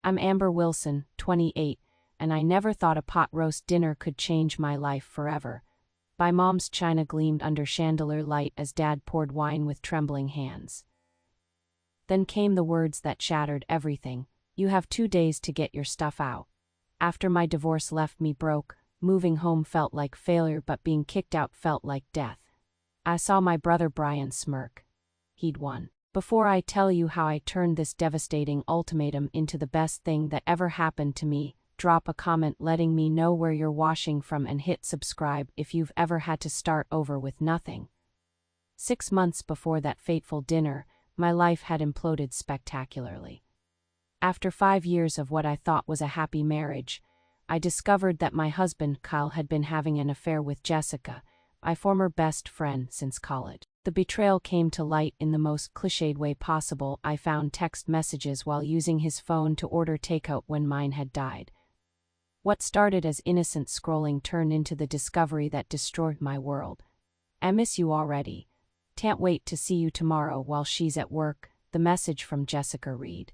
I'm Amber Wilson, 28, and I never thought a pot roast dinner could change my life forever. My mom's china gleamed under chandelier light as Dad poured wine with trembling hands. Then came the words that shattered everything. You have 2 days to get your stuff out. After my divorce left me broke, moving home felt like failure, but being kicked out felt like death. I saw my brother Brian smirk. He'd won. Before I tell you how I turned this devastating ultimatum into the best thing that ever happened to me, drop a comment letting me know where you're watching from and hit subscribe if you've ever had to start over with nothing. 6 months before that fateful dinner, my life had imploded spectacularly. After 5 years of what I thought was a happy marriage, I discovered that my husband, Kyle, had been having an affair with Jessica, my former best friend since college. The betrayal came to light in the most cliched way possible. I found text messages while using his phone to order takeout when mine had died. What started as innocent scrolling turned into the discovery that destroyed my world. I miss you already. Can't wait to see you tomorrow while she's at work, the message from Jessica read.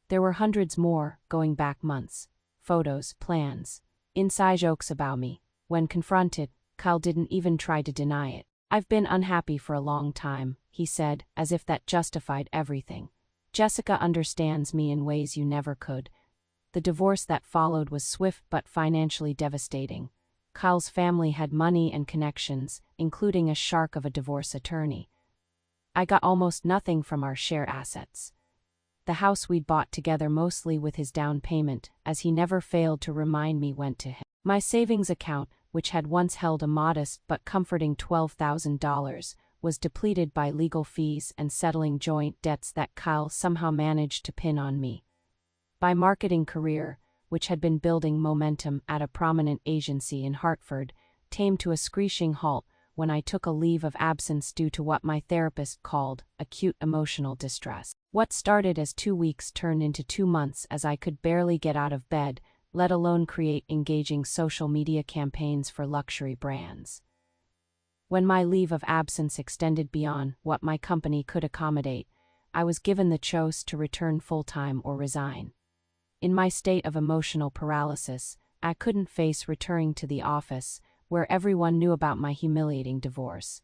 There were hundreds more, going back months. Photos, plans, inside jokes about me. When confronted, Kyle didn't even try to deny it. I've been unhappy for a long time, he said, as if that justified everything. Jessica understands me in ways you never could. The divorce that followed was swift but financially devastating. Kyle's family had money and connections, including a shark of a divorce attorney. I got almost nothing from our share assets. The house we'd bought together mostly with his down payment, as he never failed to remind me, went to him. My savings account, which had once held a modest but comforting $12,000, was depleted by legal fees and settling joint debts that Kyle somehow managed to pin on me. My marketing career, which had been building momentum at a prominent agency in Hartford, came to a screeching halt when I took a leave of absence due to what my therapist called acute emotional distress. What started as 2 weeks turned into 2 months as I could barely get out of bed, let alone create engaging social media campaigns for luxury brands. When my leave of absence extended beyond what my company could accommodate, I was given the choice to return full-time or resign. In my state of emotional paralysis, I couldn't face returning to the office, where everyone knew about my humiliating divorce.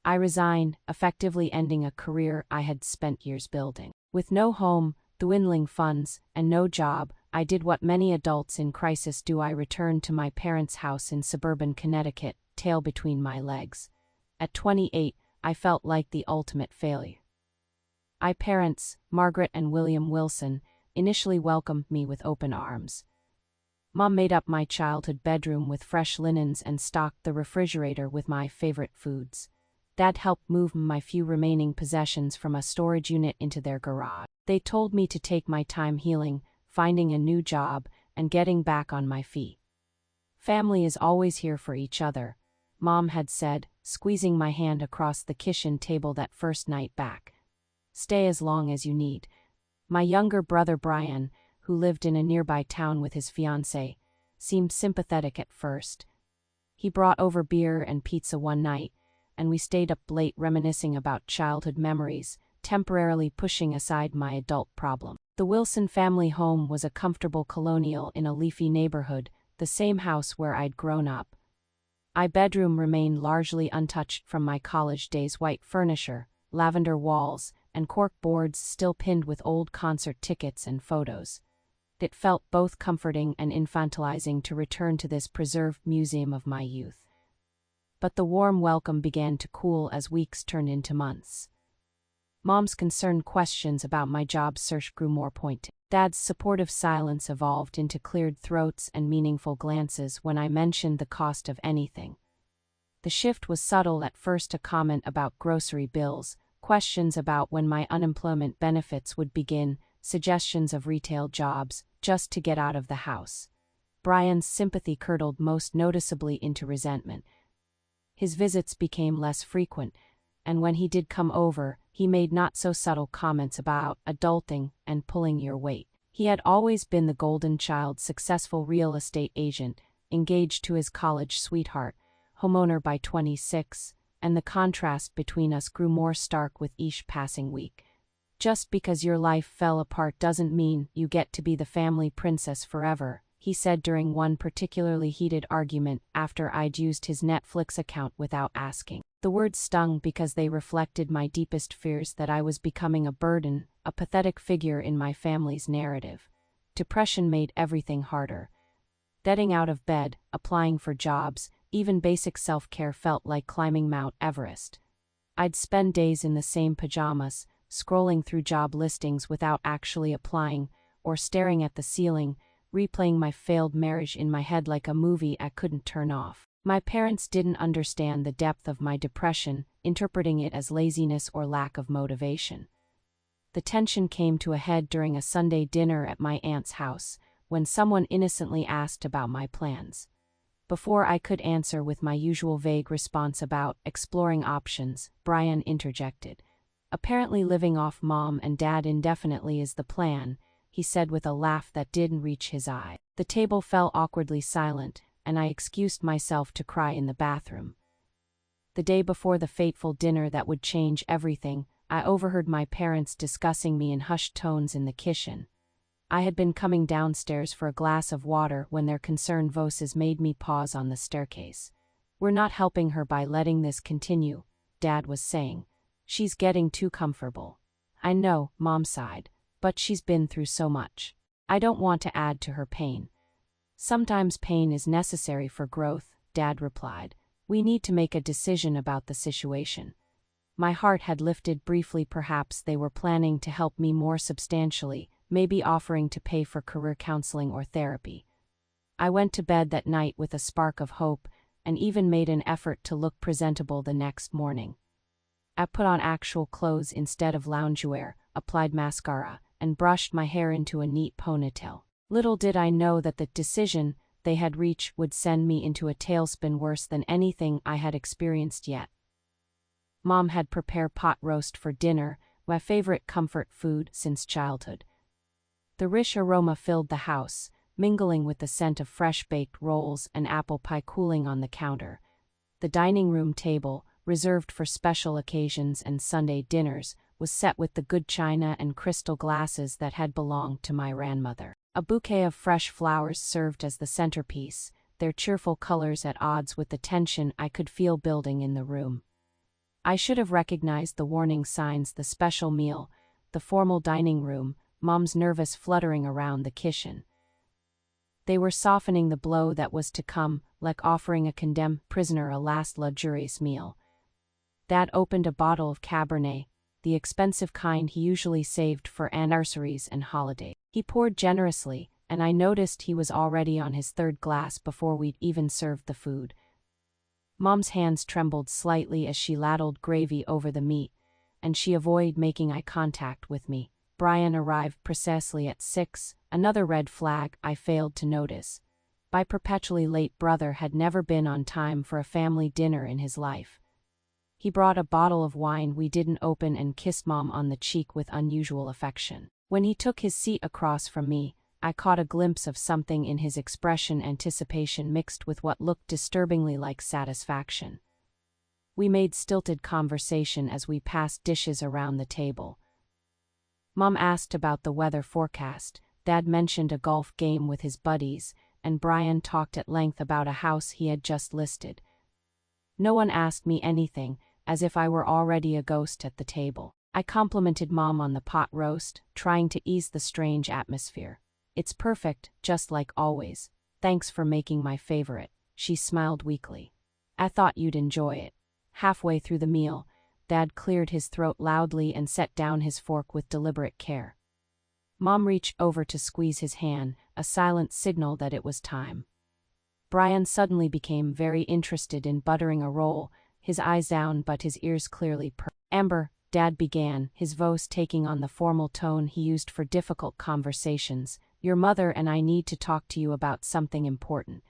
I resigned, effectively ending a career I had spent years building. With no home, dwindling funds, and no job, I did what many adults in crisis do. I returned to my parents' house in suburban Connecticut, tail between my legs. At 28, I felt like the ultimate failure. My parents, Margaret and William Wilson, initially welcomed me with open arms. Mom made up my childhood bedroom with fresh linens and stocked the refrigerator with my favorite foods. Dad helped move my few remaining possessions from a storage unit into their garage. They told me to take my time healing, finding a new job, and getting back on my feet. Family is always here for each other, Mom had said, squeezing my hand across the kitchen table that first night back. Stay as long as you need. My younger brother Brian, who lived in a nearby town with his fiancée, seemed sympathetic at first. He brought over beer and pizza one night, and we stayed up late reminiscing about childhood memories, temporarily pushing aside my adult problem. The Wilson family home was a comfortable colonial in a leafy neighborhood, the same house where I'd grown up. My bedroom remained largely untouched from my college days. White furniture, lavender walls, and cork boards still pinned with old concert tickets and photos. It felt both comforting and infantilizing to return to this preserved museum of my youth. But the warm welcome began to cool as weeks turned into months. Mom's concerned questions about my job search grew more pointed. Dad's supportive silence evolved into cleared throats and meaningful glances when I mentioned the cost of anything. The shift was subtle at first: a comment about grocery bills, questions about when my unemployment benefits would begin, suggestions of retail jobs, just to get out of the house. Brian's sympathy curdled most noticeably into resentment. His visits became less frequent, and when he did come over, he made not-so-subtle comments about adulting and pulling your weight. He had always been the golden child, successful real estate agent, engaged to his college sweetheart, homeowner by 26, and the contrast between us grew more stark with each passing week. Just because your life fell apart doesn't mean you get to be the family princess forever, he said during one particularly heated argument after I'd used his Netflix account without asking. The words stung because they reflected my deepest fears that I was becoming a burden, a pathetic figure in my family's narrative. Depression made everything harder. Getting out of bed, applying for jobs, even basic self-care felt like climbing Mount Everest. I'd spend days in the same pajamas, scrolling through job listings without actually applying, or staring at the ceiling, replaying my failed marriage in my head like a movie I couldn't turn off. My parents didn't understand the depth of my depression, interpreting it as laziness or lack of motivation. The tension came to a head during a Sunday dinner at my aunt's house, when someone innocently asked about my plans. Before I could answer with my usual vague response about exploring options, Brian interjected. Apparently living off mom and dad indefinitely is the plan, he said with a laugh that didn't reach his eye. The table fell awkwardly silent, and I excused myself to cry in the bathroom. The day before the fateful dinner that would change everything, I overheard my parents discussing me in hushed tones in the kitchen. I had been coming downstairs for a glass of water when their concerned voices made me pause on the staircase. "We're not helping her by letting this continue," Dad was saying. "She's getting too comfortable." "I know," Mom sighed, "but she's been through so much. I don't want to add to her pain." "Sometimes pain is necessary for growth," Dad replied. "We need to make a decision about the situation." My heart had lifted briefly. Perhaps they were planning to help me more substantially, maybe offering to pay for career counseling or therapy. I went to bed that night with a spark of hope, and even made an effort to look presentable the next morning. I put on actual clothes instead of loungewear, applied mascara, and brushed my hair into a neat ponytail. Little did I know that the decision they had reached would send me into a tailspin worse than anything I had experienced yet. Mom had prepared pot roast for dinner, my favorite comfort food since childhood. The rich aroma filled the house, mingling with the scent of fresh-baked rolls and apple pie cooling on the counter. The dining room table, reserved for special occasions and Sunday dinners, was set with the good china and crystal glasses that had belonged to my grandmother. A bouquet of fresh flowers served as the centerpiece, their cheerful colors at odds with the tension I could feel building in the room. I should have recognized the warning signs: the special meal, the formal dining room, Mom's nervous fluttering around the kitchen. They were softening the blow that was to come, like offering a condemned prisoner a last luxurious meal. Dad opened a bottle of Cabernet, the expensive kind he usually saved for anniversaries and holidays. He poured generously, and I noticed he was already on his third glass before we'd even served the food. Mom's hands trembled slightly as she ladled gravy over the meat, and she avoided making eye contact with me. Brian arrived precisely at 6, another red flag I failed to notice. My perpetually late brother had never been on time for a family dinner in his life. He brought a bottle of wine we didn't open and kissed Mom on the cheek with unusual affection. When he took his seat across from me, I caught a glimpse of something in his expression: anticipation mixed with what looked disturbingly like satisfaction. We made stilted conversation as we passed dishes around the table. Mom asked about the weather forecast, Dad mentioned a golf game with his buddies, and Brian talked at length about a house he had just listed. No one asked me anything, as if I were already a ghost at the table. I complimented Mom on the pot roast, trying to ease the strange atmosphere. "It's perfect, just like always. Thanks for making my favorite," she smiled weakly. "I thought you'd enjoy it." Halfway through the meal, Dad cleared his throat loudly and set down his fork with deliberate care. Mom reached over to squeeze his hand, a silent signal that it was time. Brian suddenly became very interested in buttering a roll, his eyes down but his ears clearly perked. "Amber," Dad began, his voice taking on the formal tone he used for difficult conversations, "your mother and I need to talk to you about something important."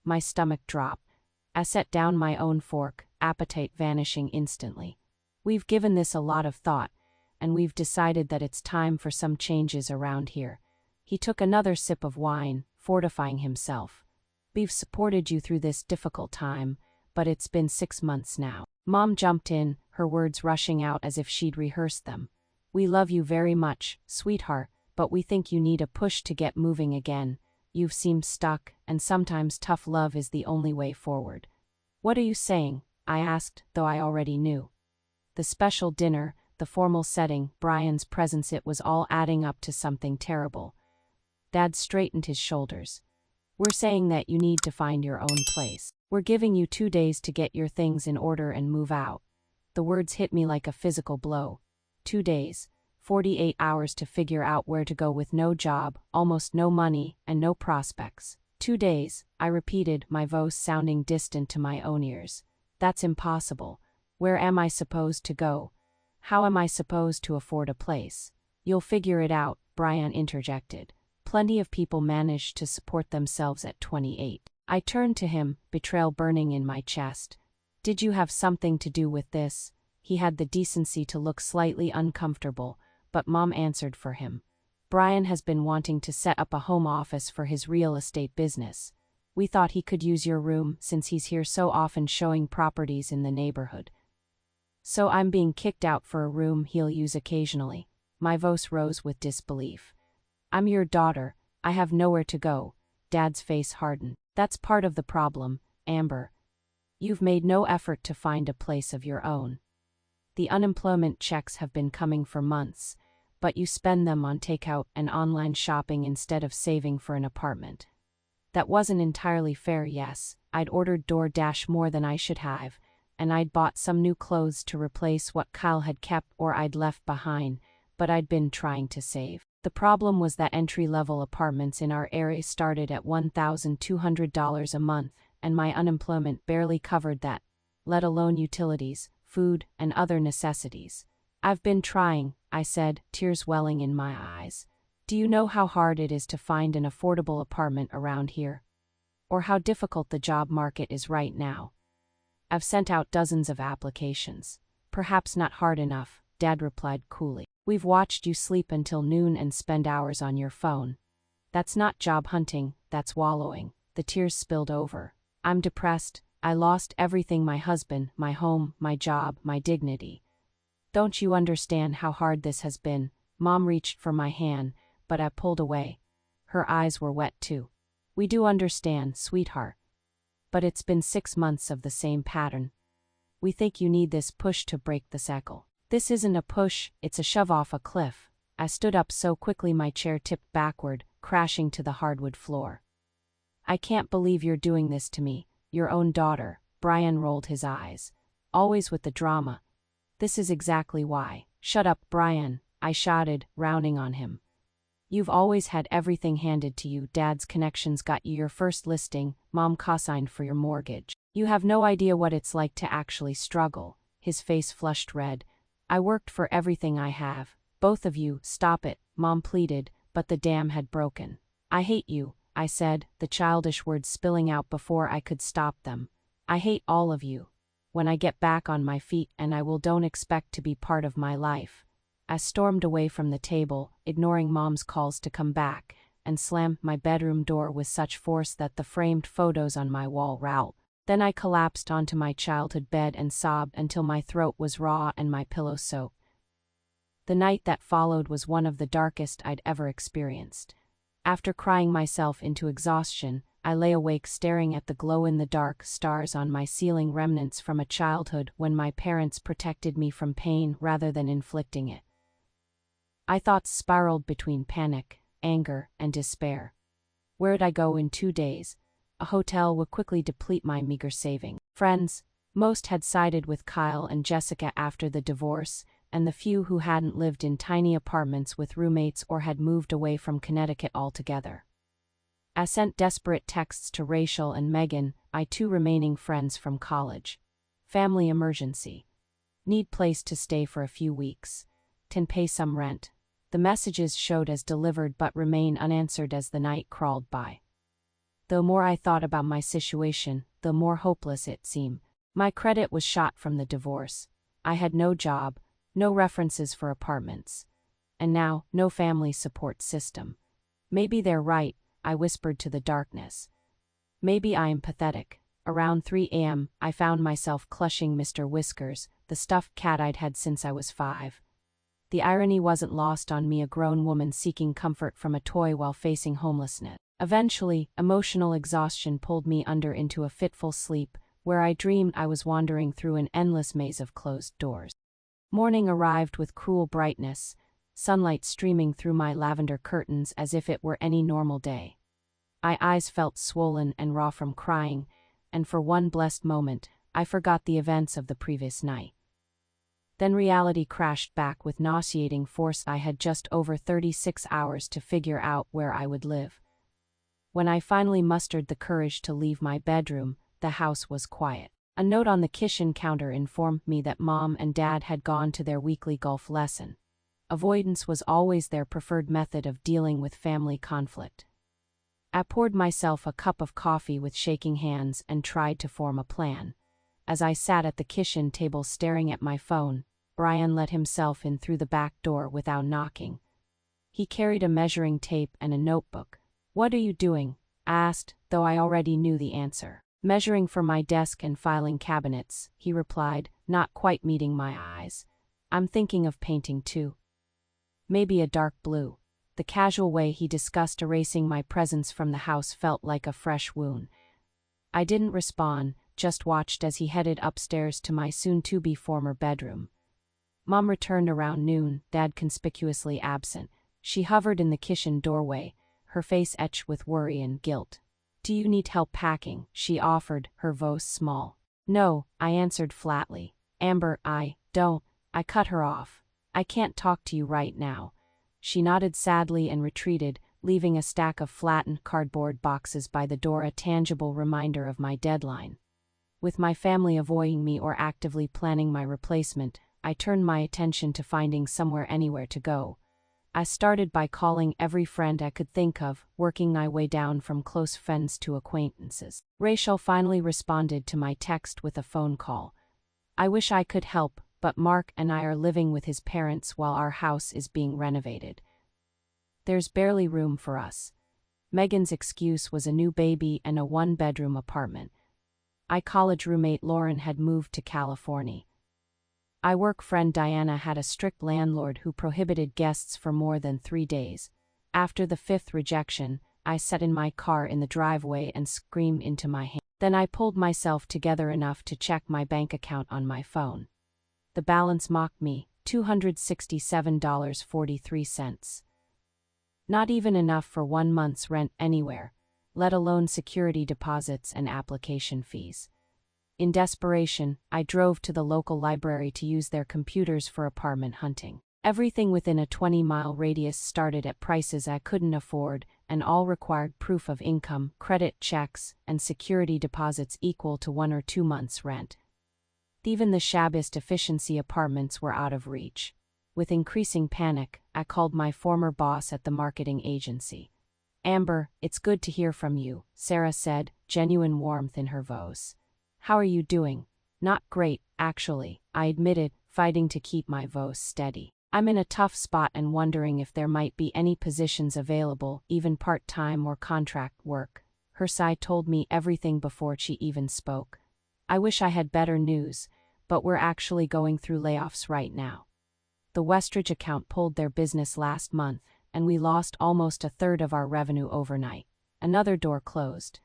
My stomach dropped. I set down my own fork, appetite vanishing instantly. "We've given this a lot of thought, and we've decided that it's time for some changes around here." He took another sip of wine, fortifying himself. "We've supported you through this difficult time, but it's been 6 months now." Mom jumped in, her words rushing out as if she'd rehearsed them. We love you very much, sweetheart, but we think you need a push to get moving again. You've seemed stuck, and sometimes tough love is the only way forward. What are you saying? I asked, though I already knew. The special dinner, the formal setting, Brian's presence, it was all adding up to something terrible. Dad straightened his shoulders. We're saying that you need to find your own place. We're giving you 2 days to get your things in order and move out. The words hit me like a physical blow. 2 days, 48 hours to figure out where to go with no job, almost no money, and no prospects. 2 days, I repeated, my voice sounding distant to my own ears. That's impossible. Where am I supposed to go? How am I supposed to afford a place? You'll figure it out, Brian interjected. Plenty of people manage to support themselves at 28. I turned to him, betrayal burning in my chest. Did you have something to do with this? He had the decency to look slightly uncomfortable, but Mom answered for him. Brian has been wanting to set up a home office for his real estate business. We thought he could use your room since he's here so often showing properties in the neighborhood. So I'm being kicked out for a room he'll use occasionally. My voice rose with disbelief. I'm your daughter. I have nowhere to go. Dad's face hardened. That's part of the problem, Amber. You've made no effort to find a place of your own. The unemployment checks have been coming for months, but you spend them on takeout and online shopping instead of saving for an apartment. That wasn't entirely fair, yes. I'd ordered DoorDash more than I should have, and I'd bought some new clothes to replace what Kyle had kept or I'd left behind, but I'd been trying to save. The problem was that entry-level apartments in our area started at $1,200 a month, and my unemployment barely covered that, let alone utilities, food, and other necessities. I've been trying, I said, tears welling in my eyes. Do you know how hard it is to find an affordable apartment around here? Or how difficult the job market is right now? I've sent out dozens of applications. Perhaps not hard enough, Dad replied coolly. We've watched you sleep until noon and spend hours on your phone. That's not job hunting, that's wallowing. The tears spilled over. I'm depressed. I lost everything, my husband, my home, my job, my dignity. Don't you understand how hard this has been? Mom reached for my hand, but I pulled away. Her eyes were wet too. We do understand, sweetheart. But it's been 6 months of the same pattern. We think you need this push to break the cycle. This isn't a push, it's a shove off a cliff. I stood up so quickly my chair tipped backward, crashing to the hardwood floor. I can't believe you're doing this to me, your own daughter. Brian rolled his eyes. Always with the drama. This is exactly why. Shut up, Brian, I shouted, rounding on him. You've always had everything handed to you. Dad's connections got you your first listing, Mom co-signed for your mortgage. You have no idea what it's like to actually struggle. His face flushed red. I worked for everything I have. Both of you, stop it, Mom pleaded, but the dam had broken. I hate you, I said, the childish words spilling out before I could stop them. I hate all of you. When I get back on my feet, and I will, don't expect to be part of my life. I stormed away from the table, ignoring Mom's calls to come back, and slammed my bedroom door with such force that the framed photos on my wall rattled. Then I collapsed onto my childhood bed and sobbed until my throat was raw and my pillow soaked. The night that followed was one of the darkest I'd ever experienced. After crying myself into exhaustion, I lay awake staring at the glow-in-the-dark stars on my ceiling, remnants from a childhood when my parents protected me from pain rather than inflicting it. I thoughts spiraled between panic, anger, and despair. Where'd I go in 2 days? A hotel would quickly deplete my meager savings. Friends, most had sided with Kyle and Jessica after the divorce, and the few who hadn't lived in tiny apartments with roommates or had moved away from Connecticut altogether. I sent desperate texts to Rachel and Megan, my 2 remaining friends from college. Family emergency. Need place to stay for a few weeks. Can pay some rent. The messages showed as delivered but remained unanswered as the night crawled by. The more I thought about my situation, the more hopeless it seemed. My credit was shot from the divorce. I had no job, no references for apartments. And now, no family support system. Maybe they're right, I whispered to the darkness. Maybe I am pathetic. Around 3 a.m., I found myself clutching Mr. Whiskers, the stuffed cat I'd had since I was 5. The irony wasn't lost on me, a grown woman seeking comfort from a toy while facing homelessness. Eventually, emotional exhaustion pulled me under into a fitful sleep, where I dreamed I was wandering through an endless maze of closed doors. Morning arrived with cruel brightness, sunlight streaming through my lavender curtains as if it were any normal day. My eyes felt swollen and raw from crying, and for one blessed moment, I forgot the events of the previous night. Then reality crashed back with nauseating force. I had just over 36 hours to figure out where I would live. When I finally mustered the courage to leave my bedroom, the house was quiet. A note on the kitchen counter informed me that Mom and Dad had gone to their weekly golf lesson. Avoidance was always their preferred method of dealing with family conflict. I poured myself a cup of coffee with shaking hands and tried to form a plan. As I sat at the kitchen table staring at my phone, Brian let himself in through the back door without knocking. He carried a measuring tape and a notebook. "What are you doing?" I asked, though I already knew the answer. "Measuring for my desk and filing cabinets," he replied, not quite meeting my eyes. "I'm thinking of painting too. Maybe a dark blue." The casual way he discussed erasing my presence from the house felt like a fresh wound. I didn't respond, just watched as he headed upstairs to my soon-to-be former bedroom. Mom returned around noon, Dad conspicuously absent. She hovered in the kitchen doorway, her face etched with worry and guilt. "Do you need help packing?" she offered, her voice small. "No," I answered flatly. "Amber, I don't." I cut her off. "I can't talk to you right now." She nodded sadly and retreated, leaving a stack of flattened cardboard boxes by the door, a tangible reminder of my deadline. With my family avoiding me or actively planning my replacement, I turned my attention to finding somewhere anywhere to go. I started by calling every friend I could think of, working my way down from close friends to acquaintances. Rachel finally responded to my text with a phone call. "I wish I could help, but Mark and I are living with his parents while our house is being renovated. There's barely room for us." Megan's excuse was a new baby and a one-bedroom apartment. My college roommate Lauren had moved to California. My work friend Diana had a strict landlord who prohibited guests for more than 3 days. After the 5th rejection, I sat in my car in the driveway and screamed into my hand. Then I pulled myself together enough to check my bank account on my phone. The balance mocked me, $267.43. Not even enough for 1 month's rent anywhere, let alone security deposits and application fees. In desperation, I drove to the local library to use their computers for apartment hunting. Everything within a 20-mile radius started at prices I couldn't afford, and all required proof of income, credit checks, and security deposits equal to 1 or 2 months' rent. Even the shabbiest efficiency apartments were out of reach. With increasing panic, I called my former boss at the marketing agency. "Amber, it's good to hear from you," Sarah said, genuine warmth in her voice. "How are you doing?" "Not great, actually," I admitted, fighting to keep my voice steady. "I'm in a tough spot and wondering if there might be any positions available, even part-time or contract work." Her sigh told me everything before she even spoke. "I wish I had better news, but we're actually going through layoffs right now. The Westridge account pulled their business last month, and we lost almost a third of our revenue overnight." Another door closed.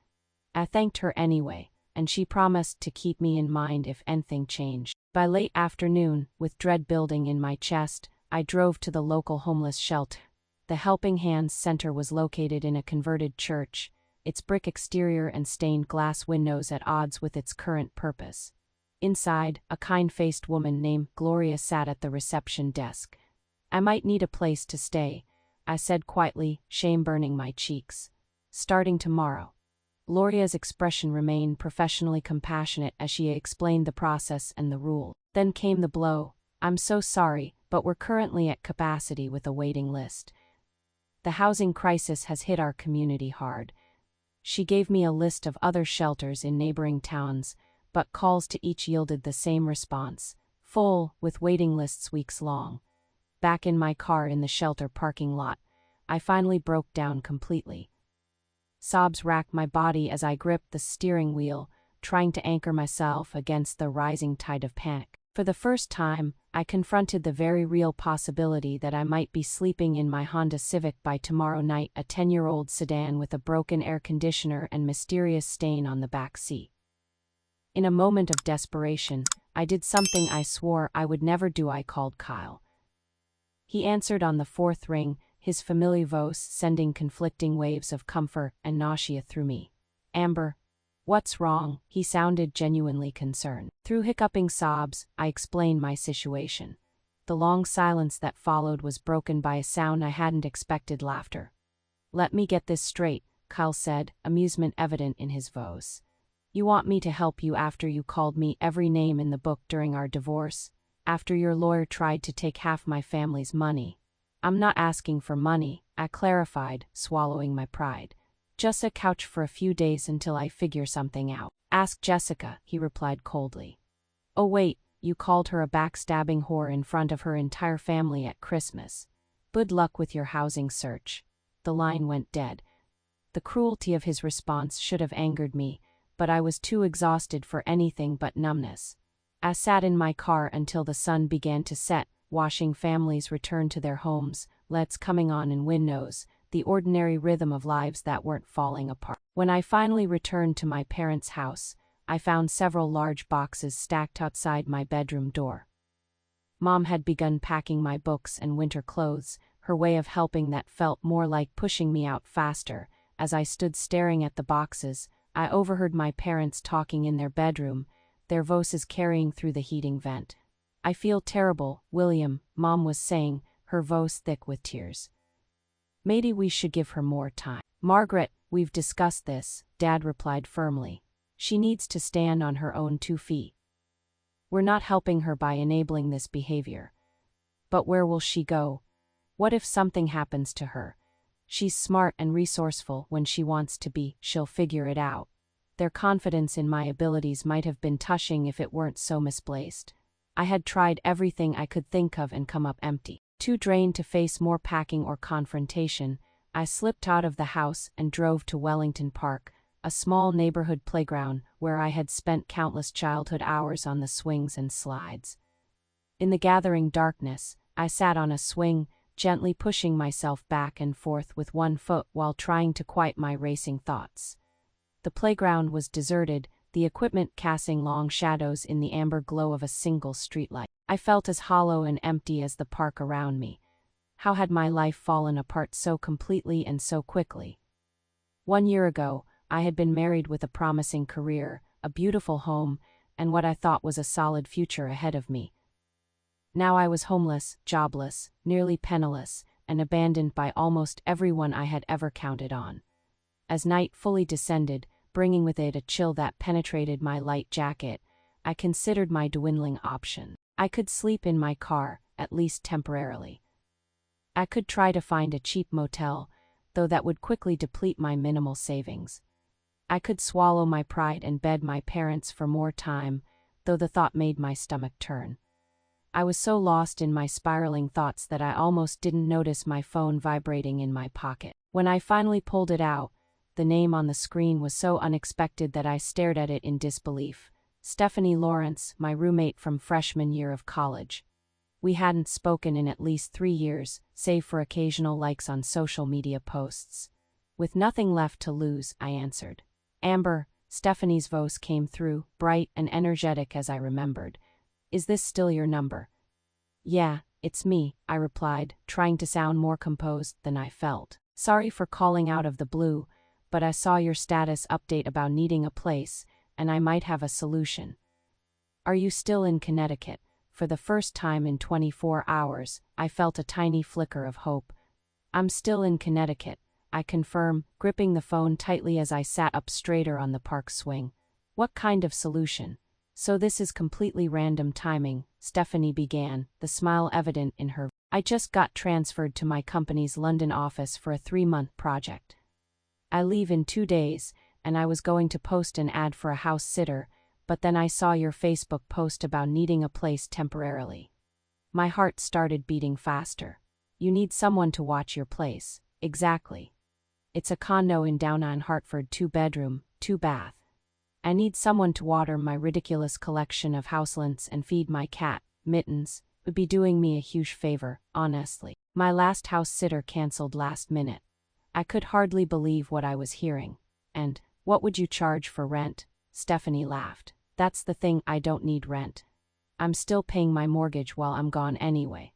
I thanked her anyway, and she promised to keep me in mind if anything changed. By late afternoon, with dread building in my chest, I drove to the local homeless shelter. The Helping Hands Center was located in a converted church, its brick exterior and stained glass windows at odds with its current purpose. Inside, a kind-faced woman named Gloria sat at the reception desk. "I might need a place to stay," I said quietly, shame burning my cheeks. "Starting tomorrow." Gloria's expression remained professionally compassionate as she explained the process and the rule. Then came the blow. "I'm so sorry, but we're currently at capacity with a waiting list. The housing crisis has hit our community hard." She gave me a list of other shelters in neighboring towns, but calls to each yielded the same response: full, with waiting lists weeks long. Back in my car in the shelter parking lot, I finally broke down completely. Sobs racked my body as I gripped the steering wheel, trying to anchor myself against the rising tide of panic. For the first time, I confronted the very real possibility that I might be sleeping in my Honda Civic by tomorrow night, a 10-year-old sedan with a broken air conditioner and mysterious stain on the back seat. In a moment of desperation, I did something I swore I would never do. I called Kyle. He answered on the fourth ring, his familiar voice sending conflicting waves of comfort and nausea through me. "Amber, what's wrong?" He sounded genuinely concerned. Through hiccuping sobs, I explained my situation. The long silence that followed was broken by a sound I hadn't expected: laughter. "Let me get this straight," Kyle said, amusement evident in his voice. "You want me to help you after you called me every name in the book during our divorce? After your lawyer tried to take half my family's money?" "I'm not asking for money," I clarified, swallowing my pride. "Just a couch for a few days until I figure something out." "Ask Jessica," he replied coldly. "Oh wait, you called her a backstabbing whore in front of her entire family at Christmas. Good luck with your housing search." The line went dead. The cruelty of his response should have angered me, but I was too exhausted for anything but numbness. I sat in my car until the sun began to set, watching families return to their homes, lights coming on in windows, the ordinary rhythm of lives that weren't falling apart. When I finally returned to my parents' house, I found several large boxes stacked outside my bedroom door. Mom had begun packing my books and winter clothes, her way of helping that felt more like pushing me out faster. As I stood staring at the boxes, I overheard my parents talking in their bedroom, their voices carrying through the heating vent. "I feel terrible, William," Mom was saying, her voice thick with tears. "Maybe we should give her more time." "Margaret, we've discussed this," Dad replied firmly. "She needs to stand on her own 2 feet. We're not helping her by enabling this behavior." "But where will she go? What if something happens to her? She's smart and resourceful when she wants to be. She'll figure it out." Their confidence in my abilities might have been touching if it weren't so misplaced. I had tried everything I could think of and come up empty. Too drained to face more packing or confrontation, I slipped out of the house and drove to Wellington Park, a small neighborhood playground where I had spent countless childhood hours on the swings and slides. In the gathering darkness, I sat on a swing, gently pushing myself back and forth with one foot while trying to quiet my racing thoughts. The playground was deserted, the equipment casting long shadows in the amber glow of a single streetlight. I felt as hollow and empty as the park around me. How had my life fallen apart so completely and so quickly? 1 year ago, I had been married with a promising career, a beautiful home, and what I thought was a solid future ahead of me. Now I was homeless, jobless, nearly penniless, and abandoned by almost everyone I had ever counted on. As night fully descended, bringing with it a chill that penetrated my light jacket, I considered my dwindling options. I could sleep in my car, at least temporarily. I could try to find a cheap motel, though that would quickly deplete my minimal savings. I could swallow my pride and beg my parents for more time, though the thought made my stomach turn. I was so lost in my spiraling thoughts that I almost didn't notice my phone vibrating in my pocket. When I finally pulled it out, the name on the screen was so unexpected that I stared at it in disbelief. Stephanie Lawrence, my roommate from freshman year of college. We hadn't spoken in at least 3 years, save for occasional likes on social media posts. With nothing left to lose, I answered. "Amber," Stephanie's voice came through, bright and energetic as I remembered. "Is this still your number?" "Yeah, it's me," I replied, trying to sound more composed than I felt. "Sorry for calling out of the blue, but I saw your status update about needing a place, and I might have a solution." "Are you still in Connecticut?" For the first time in 24 hours, I felt a tiny flicker of hope. "I'm still in Connecticut," I confirmed, gripping the phone tightly as I sat up straighter on the park swing. "What kind of solution?" "So this is completely random timing," Stephanie began, the smile evident in her. "I just got transferred to my company's London office for a 3-month project. I leave in 2 days, and I was going to post an ad for a house sitter, but then I saw your Facebook post about needing a place temporarily." My heart started beating faster. "You need someone to watch your place." "Exactly. It's a condo in downtown Hartford, 2-bedroom, 2-bath. I need someone to water my ridiculous collection of houseplants and feed my cat, Mittens. Would be doing me a huge favor, honestly. My last house sitter canceled last minute. I could hardly believe what I was hearing. And, what would you charge for rent? Stephanie laughed. That's the thing, I don't need rent. I'm still paying my mortgage while I'm gone anyway.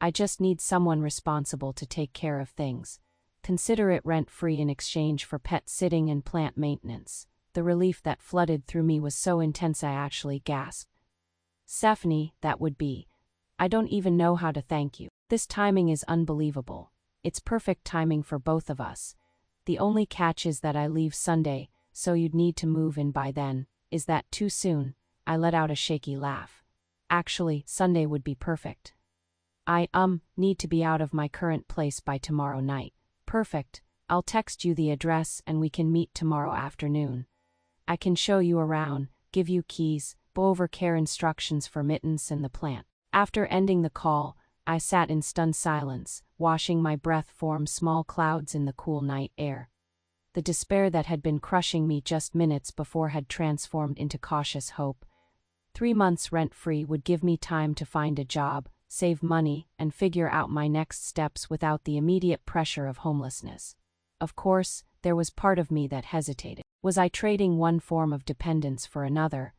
I just need someone responsible to take care of things. Consider it rent-free in exchange for pet sitting and plant maintenance. The relief that flooded through me was so intense I actually gasped. Stephanie, that would be. I don't even know how to thank you. This timing is unbelievable. It's perfect timing for both of us. The only catch is that I leave Sunday, so you'd need to move in by then. Is that too soon? I let out a shaky laugh. Actually, Sunday would be perfect. I, need to be out of my current place by tomorrow night. Perfect. I'll text you the address and we can meet tomorrow afternoon. I can show you around, give you keys, go over care instructions for Mittens and the plant. After ending the call, I sat in stunned silence, watching my breath form small clouds in the cool night air. The despair that had been crushing me just minutes before had transformed into cautious hope. 3 months rent-free would give me time to find a job, save money, and figure out my next steps without the immediate pressure of homelessness. Of course, there was part of me that hesitated. Was I trading one form of dependence for another?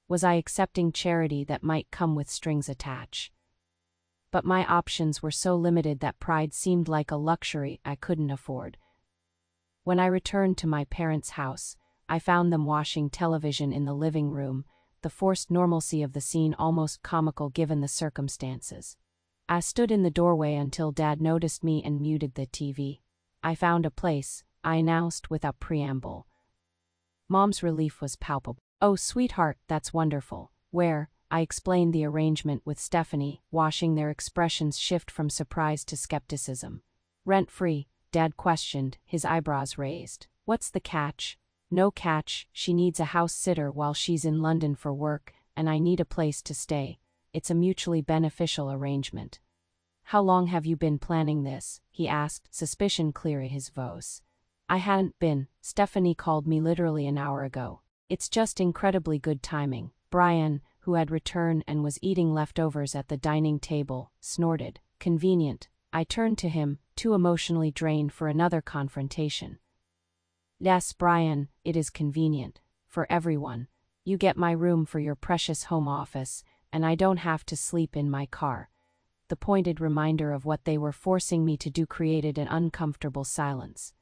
Was I accepting charity that might come with strings attached? But my options were so limited that pride seemed like a luxury I couldn't afford. When I returned to my parents' house, I found them watching television in the living room, the forced normalcy of the scene almost comical given the circumstances. I stood in the doorway until Dad noticed me and muted the TV. I found a place, I announced without preamble. Mom's relief was palpable. Oh, sweetheart, that's wonderful. Where? I explained the arrangement with Stephanie, watching their expressions shift from surprise to skepticism. Rent-free, Dad questioned, his eyebrows raised. What's the catch? No catch, she needs a house sitter while she's in London for work, and I need a place to stay. It's a mutually beneficial arrangement. How long have you been planning this? He asked, suspicion clear in his voice. I hadn't been. Stephanie called me literally an hour ago. It's just incredibly good timing. Brian, who had returned and was eating leftovers at the dining table, snorted. Convenient. I turned to him, too emotionally drained for another confrontation. Yes, Brian, it is convenient. For everyone. You get my room for your precious home office, and I don't have to sleep in my car. The pointed reminder of what they were forcing me to do created an uncomfortable silence.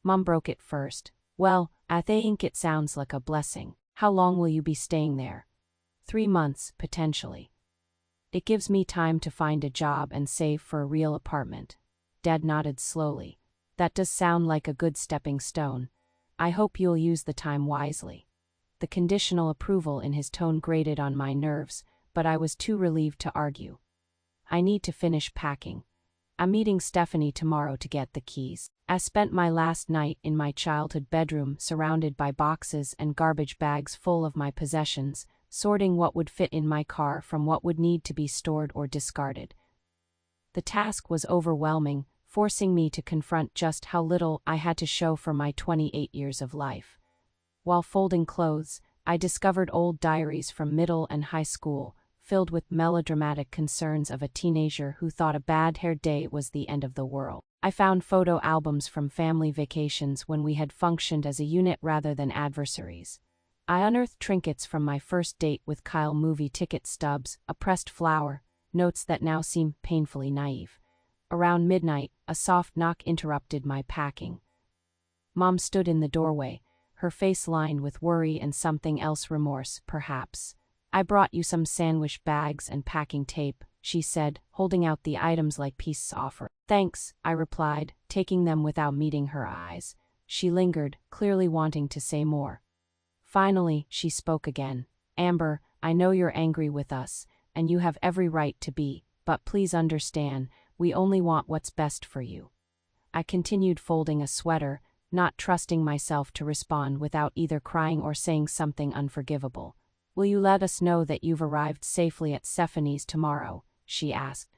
Mom broke it first. Well, I think it sounds like a blessing. How long will you be staying there? 3 months, potentially. It gives me time to find a job and save for a real apartment. Dad nodded slowly. That does sound like a good stepping stone. I hope you'll use the time wisely. The conditional approval in his tone grated on my nerves, but I was too relieved to argue. I need to finish packing. I'm meeting Stephanie tomorrow to get the keys. I spent my last night in my childhood bedroom surrounded by boxes and garbage bags full of my possessions, sorting what would fit in my car from what would need to be stored or discarded. The task was overwhelming, forcing me to confront just how little I had to show for my 28 years of life. While folding clothes, I discovered old diaries from middle and high school, filled with melodramatic concerns of a teenager who thought a bad hair day was the end of the world. I found photo albums from family vacations when we had functioned as a unit rather than adversaries. I unearthed trinkets from my first date with Kyle, movie ticket stubs, a pressed flower, notes that now seem painfully naive. Around midnight, a soft knock interrupted my packing. Mom stood in the doorway, her face lined with worry and something else, remorse, perhaps. I brought you some sandwich bags and packing tape, she said, holding out the items like peace offering. Thanks, I replied, taking them without meeting her eyes. She lingered, clearly wanting to say more. Finally, she spoke again. Amber, I know you're angry with us, and you have every right to be, but please understand, we only want what's best for you. I continued folding a sweater, not trusting myself to respond without either crying or saying something unforgivable. Will you let us know that you've arrived safely at Stephanie's tomorrow? She asked.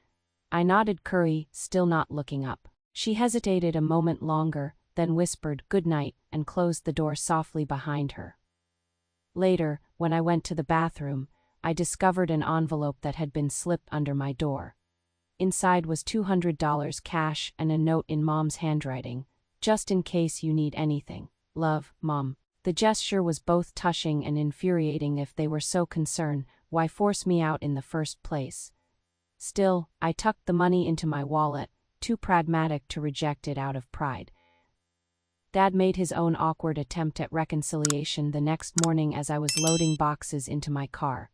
I nodded, Curry, still not looking up. She hesitated a moment longer, then whispered good night and closed the door softly behind her. Later, when I went to the bathroom, I discovered an envelope that had been slipped under my door. Inside was $200 cash and a note in Mom's handwriting. "Just in case you need anything. Love, Mom." The gesture was both touching and infuriating. If they were so concerned, why force me out in the first place? Still, I tucked the money into my wallet, too pragmatic to reject it out of pride. Dad made his own awkward attempt at reconciliation the next morning as I was loading boxes into my car.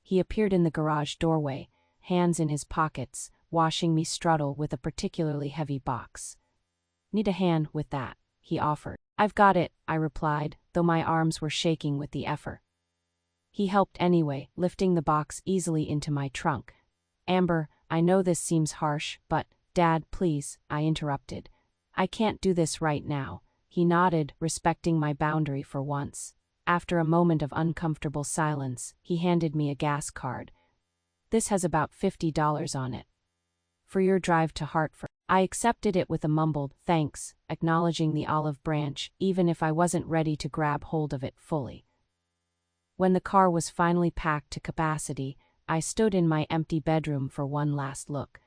He appeared in the garage doorway, hands in his pockets, watching me struggle with a particularly heavy box. "Need a hand with that," he offered. "I've got it," I replied, though my arms were shaking with the effort. He helped anyway, lifting the box easily into my trunk. "Amber, I know this seems harsh, but..." "Dad, please," I interrupted. "I can't do this right now." He nodded, respecting my boundary for once. After a moment of uncomfortable silence, he handed me a gas card. "This has about $50 on it. For your drive to Hartford." I accepted it with a mumbled thanks, acknowledging the olive branch, even if I wasn't ready to grab hold of it fully. When the car was finally packed to capacity, I stood in my empty bedroom for one last look.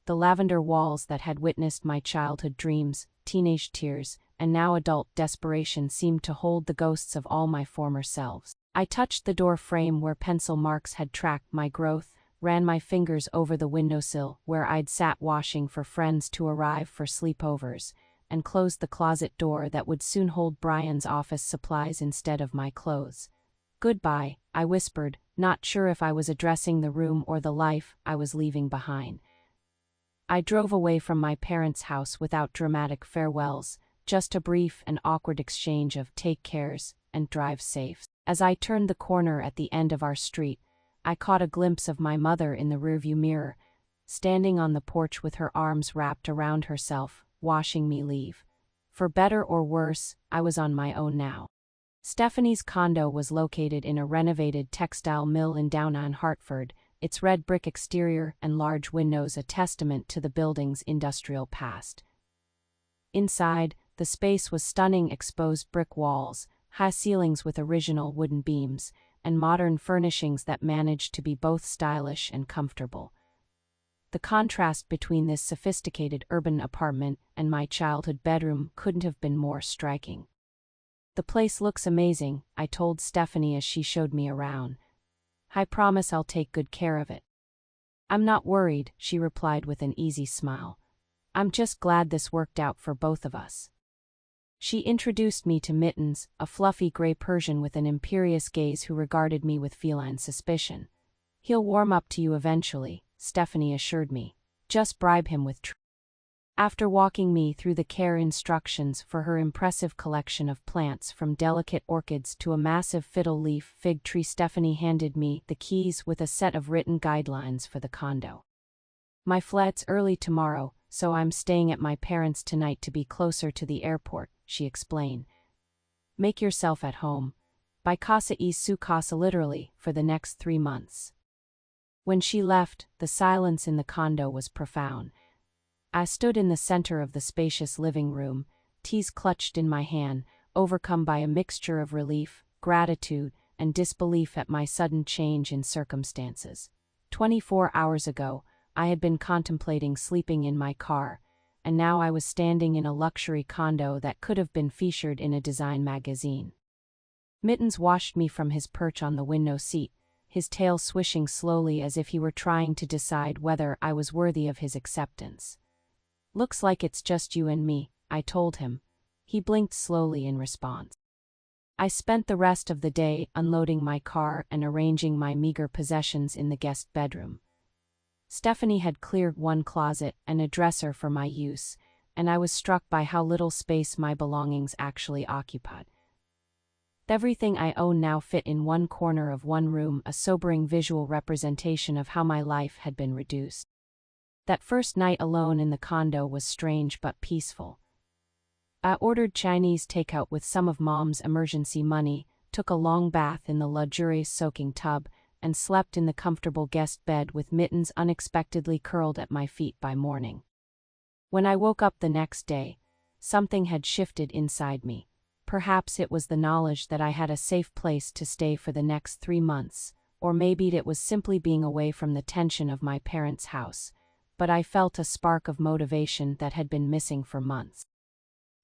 The lavender walls that had witnessed my childhood dreams, teenage tears, and now adult desperation seemed to hold the ghosts of all my former selves. I touched the door frame where pencil marks had tracked my growth, ran my fingers over the windowsill where I'd sat washing for friends to arrive for sleepovers, and closed the closet door that would soon hold Brian's office supplies instead of my clothes. "Goodbye," I whispered, not sure if I was addressing the room or the life I was leaving behind. I drove away from my parents' house without dramatic farewells, just a brief and awkward exchange of "take cares" and "drive safe." As I turned the corner at the end of our street, I caught a glimpse of my mother in the rearview mirror, standing on the porch with her arms wrapped around herself, watching me leave. For better or worse, I was on my own now. Stephanie's condo was located in a renovated textile mill in downtown Hartford, its red brick exterior and large windows a testament to the building's industrial past. Inside, the space was stunning: exposed brick walls, high ceilings with original wooden beams, and modern furnishings that managed to be both stylish and comfortable. The contrast between this sophisticated urban apartment and my childhood bedroom couldn't have been more striking. "The place looks amazing," I told Stephanie as she showed me around. "I promise I'll take good care of it." "I'm not worried," she replied with an easy smile. "I'm just glad this worked out for both of us." She introduced me to Mittens, a fluffy gray Persian with an imperious gaze who regarded me with feline suspicion. "He'll warm up to you eventually," Stephanie assured me. "Just bribe him with After walking me through the care instructions for her impressive collection of plants from delicate orchids to a massive fiddle-leaf fig tree, Stephanie handed me the keys with a set of written guidelines for the condo. "My flight's early tomorrow, so I'm staying at my parents' tonight to be closer to the airport," she explained. "Make yourself at home. By casa y su casa, literally, for the next 3 months." When she left, the silence in the condo was profound. I stood in the center of the spacious living room, teas clutched in my hand, overcome by a mixture of relief, gratitude, and disbelief at my sudden change in circumstances. 24 hours ago, I had been contemplating sleeping in my car, and now I was standing in a luxury condo that could have been featured in a design magazine. Mittens watched me from his perch on the window seat, his tail swishing slowly as if he were trying to decide whether I was worthy of his acceptance. "Looks like it's just you and me," I told him. He blinked slowly in response. I spent the rest of the day unloading my car and arranging my meager possessions in the guest bedroom. Stephanie had cleared one closet and a dresser for my use, and I was struck by how little space my belongings actually occupied. Everything I own now fit in one corner of one room, a sobering visual representation of how my life had been reduced. That first night alone in the condo was strange but peaceful. I ordered Chinese takeout with some of Mom's emergency money, took a long bath in the luxurious soaking tub, and slept in the comfortable guest bed with Mittens unexpectedly curled at my feet by morning. When I woke up the next day, something had shifted inside me. Perhaps it was the knowledge that I had a safe place to stay for the next 3 months, or maybe it was simply being away from the tension of my parents' house, but I felt a spark of motivation that had been missing for months.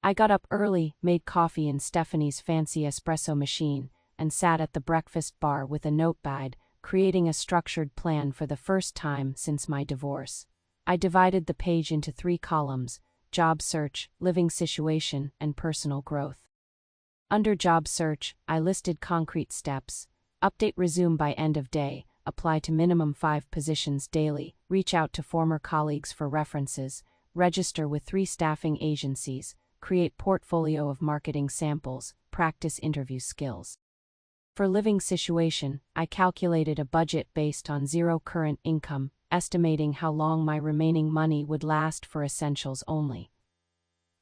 I got up early, made coffee in Stephanie's fancy espresso machine, and sat at the breakfast bar with a notepad, creating a structured plan for the first time since my divorce. I divided the page into 3 columns: job search, living situation, and personal growth. Under job search, I listed concrete steps: update resume by end of day, apply to minimum 5 positions daily, reach out to former colleagues for references, register with 3 staffing agencies, create portfolio of marketing samples, practice interview skills. For living situation, I calculated a budget based on 0 current income, estimating how long my remaining money would last for essentials only.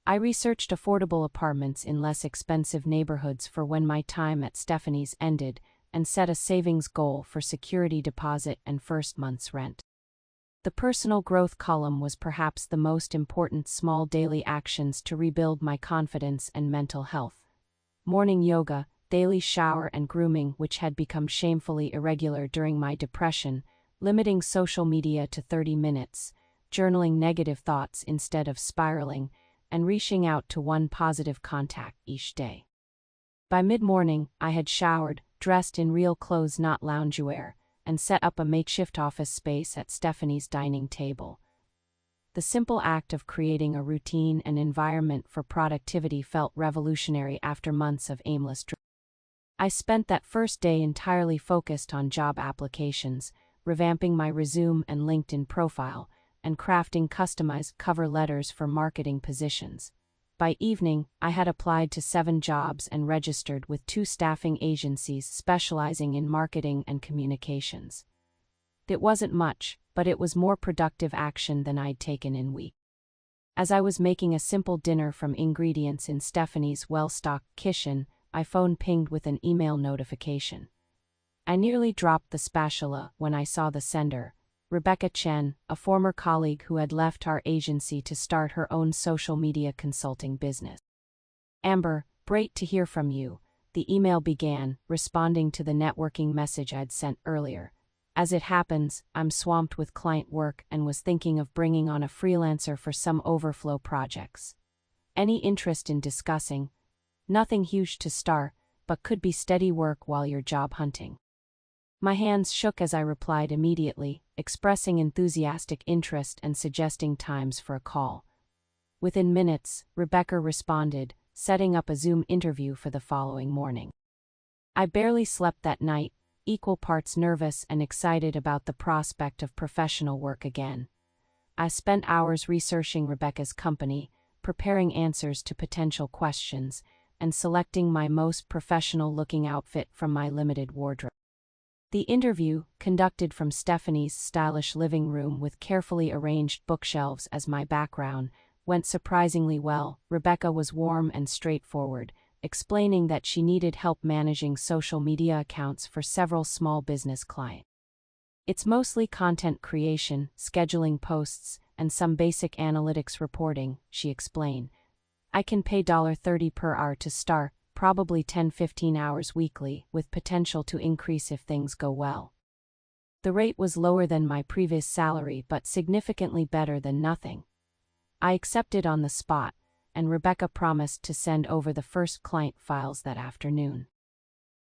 I researched affordable apartments in less expensive neighborhoods for when my time at Stephanie's ended, and set a savings goal for security deposit and first month's rent. The personal growth column was perhaps the most important: small daily actions to rebuild my confidence and mental health. Morning yoga, daily shower and grooming, which had become shamefully irregular during my depression, limiting social media to 30 minutes, journaling negative thoughts instead of spiraling, and reaching out to 1 positive contact each day. By mid-morning, I had showered, dressed in real clothes, not loungewear, and set up a makeshift office space at Stephanie's dining table. The simple act of creating a routine and environment for productivity felt revolutionary after months of aimless drift. I spent that first day entirely focused on job applications, revamping my resume and LinkedIn profile, and crafting customized cover letters for marketing positions. By evening, I had applied to 7 jobs and registered with 2 staffing agencies specializing in marketing and communications. It wasn't much, but it was more productive action than I'd taken in weeks. As I was making a simple dinner from ingredients in Stephanie's well-stocked kitchen, my phone pinged with an email notification. I nearly dropped the spatula when I saw the sender: Rebecca Chen, a former colleague who had left our agency to start her own social media consulting business. "Amber, great to hear from you," the email began, responding to the networking message I'd sent earlier. "As it happens, I'm swamped with client work and was thinking of bringing on a freelancer for some overflow projects. Any interest in discussing? Nothing huge to start, but could be steady work while you're job hunting." My hands shook as I replied immediately, expressing enthusiastic interest and suggesting times for a call. Within minutes, Rebecca responded, setting up a Zoom interview for the following morning. I barely slept that night, equal parts nervous and excited about the prospect of professional work again. I spent hours researching Rebecca's company, preparing answers to potential questions, and selecting my most professional-looking outfit from my limited wardrobe. The interview, conducted from Stephanie's stylish living room with carefully arranged bookshelves as my background, went surprisingly well. Rebecca was warm and straightforward, explaining that she needed help managing social media accounts for several small business clients. "It's mostly content creation, scheduling posts, and some basic analytics reporting," she explained. "I can pay $30 per hour to start, probably 10-15 hours weekly, with potential to increase if things go well." The rate was lower than my previous salary but significantly better than nothing. I accepted on the spot, and Rebecca promised to send over the first client files that afternoon.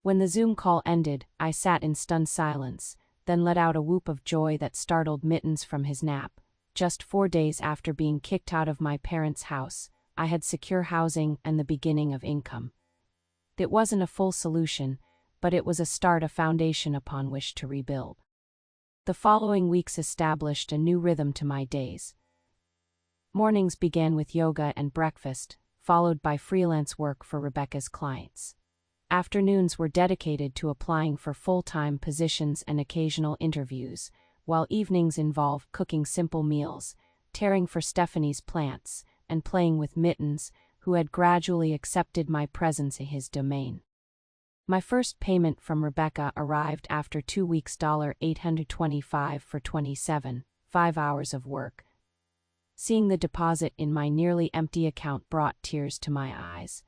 When the Zoom call ended, I sat in stunned silence, then let out a whoop of joy that startled Mittens from his nap. Just 4 days after being kicked out of my parents' house, I had secure housing and the beginning of income. It wasn't a full solution, but it was a start, a foundation upon which to rebuild. The following weeks established a new rhythm to my days. Mornings began with yoga and breakfast, followed by freelance work for Rebecca's clients. Afternoons were dedicated to applying for full-time positions and occasional interviews, while evenings involved cooking simple meals, caring for Stephanie's plants, and playing with Mittens, who had gradually accepted my presence in his domain. My first payment from Rebecca arrived after 2 weeks, $825 for 5 hours of work. Seeing the deposit in my nearly empty account brought tears to my eyes.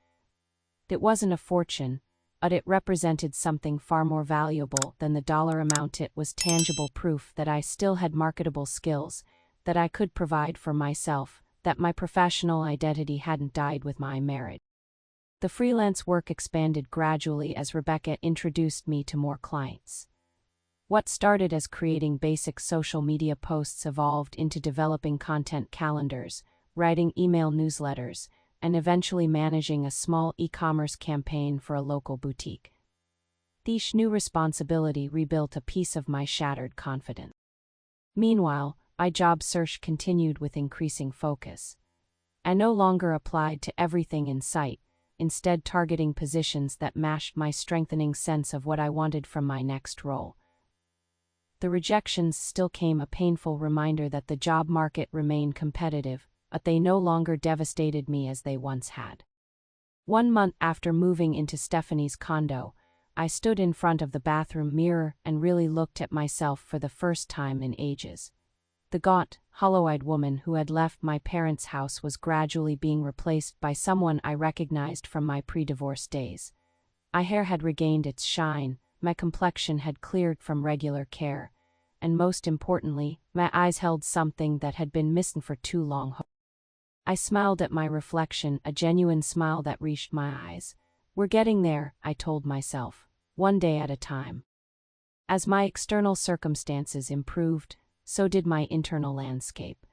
It wasn't a fortune, but it represented something far more valuable than the dollar amount. It was tangible proof that I still had marketable skills, that I could provide for myself, that my professional identity hadn't died with my marriage. The freelance work expanded gradually as Rebecca introduced me to more clients. What started as creating basic social media posts evolved into developing content calendars, writing email newsletters, and eventually managing a small e-commerce campaign for a local boutique. Each new responsibility rebuilt a piece of my shattered confidence. Meanwhile, my job search continued with increasing focus. I no longer applied to everything in sight, instead targeting positions that matched my strengthening sense of what I wanted from my next role. The rejections still came, a painful reminder that the job market remained competitive, but they no longer devastated me as they once had. 1 month after moving into Stephanie's condo, I stood in front of the bathroom mirror and really looked at myself for the first time in ages. The gaunt, hollow-eyed woman who had left my parents' house was gradually being replaced by someone I recognized from my pre-divorce days. My hair had regained its shine, my complexion had cleared from regular care, and most importantly, my eyes held something that had been missing for too long. I smiled at my reflection, a genuine smile that reached my eyes. We're getting there, I told myself, one day at a time. As my external circumstances improved, so did my internal landscape.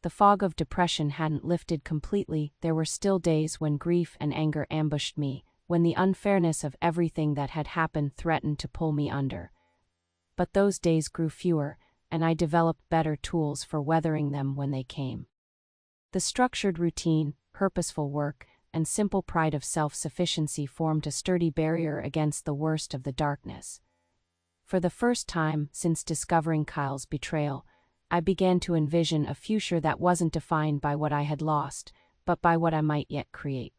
The fog of depression hadn't lifted completely. There were still days when grief and anger ambushed me, when the unfairness of everything that had happened threatened to pull me under. But those days grew fewer, and I developed better tools for weathering them when they came. The structured routine, purposeful work, and simple pride of self-sufficiency formed a sturdy barrier against the worst of the darkness. For the first time since discovering Kyle's betrayal, I began to envision a future that wasn't defined by what I had lost, but by what I might yet create.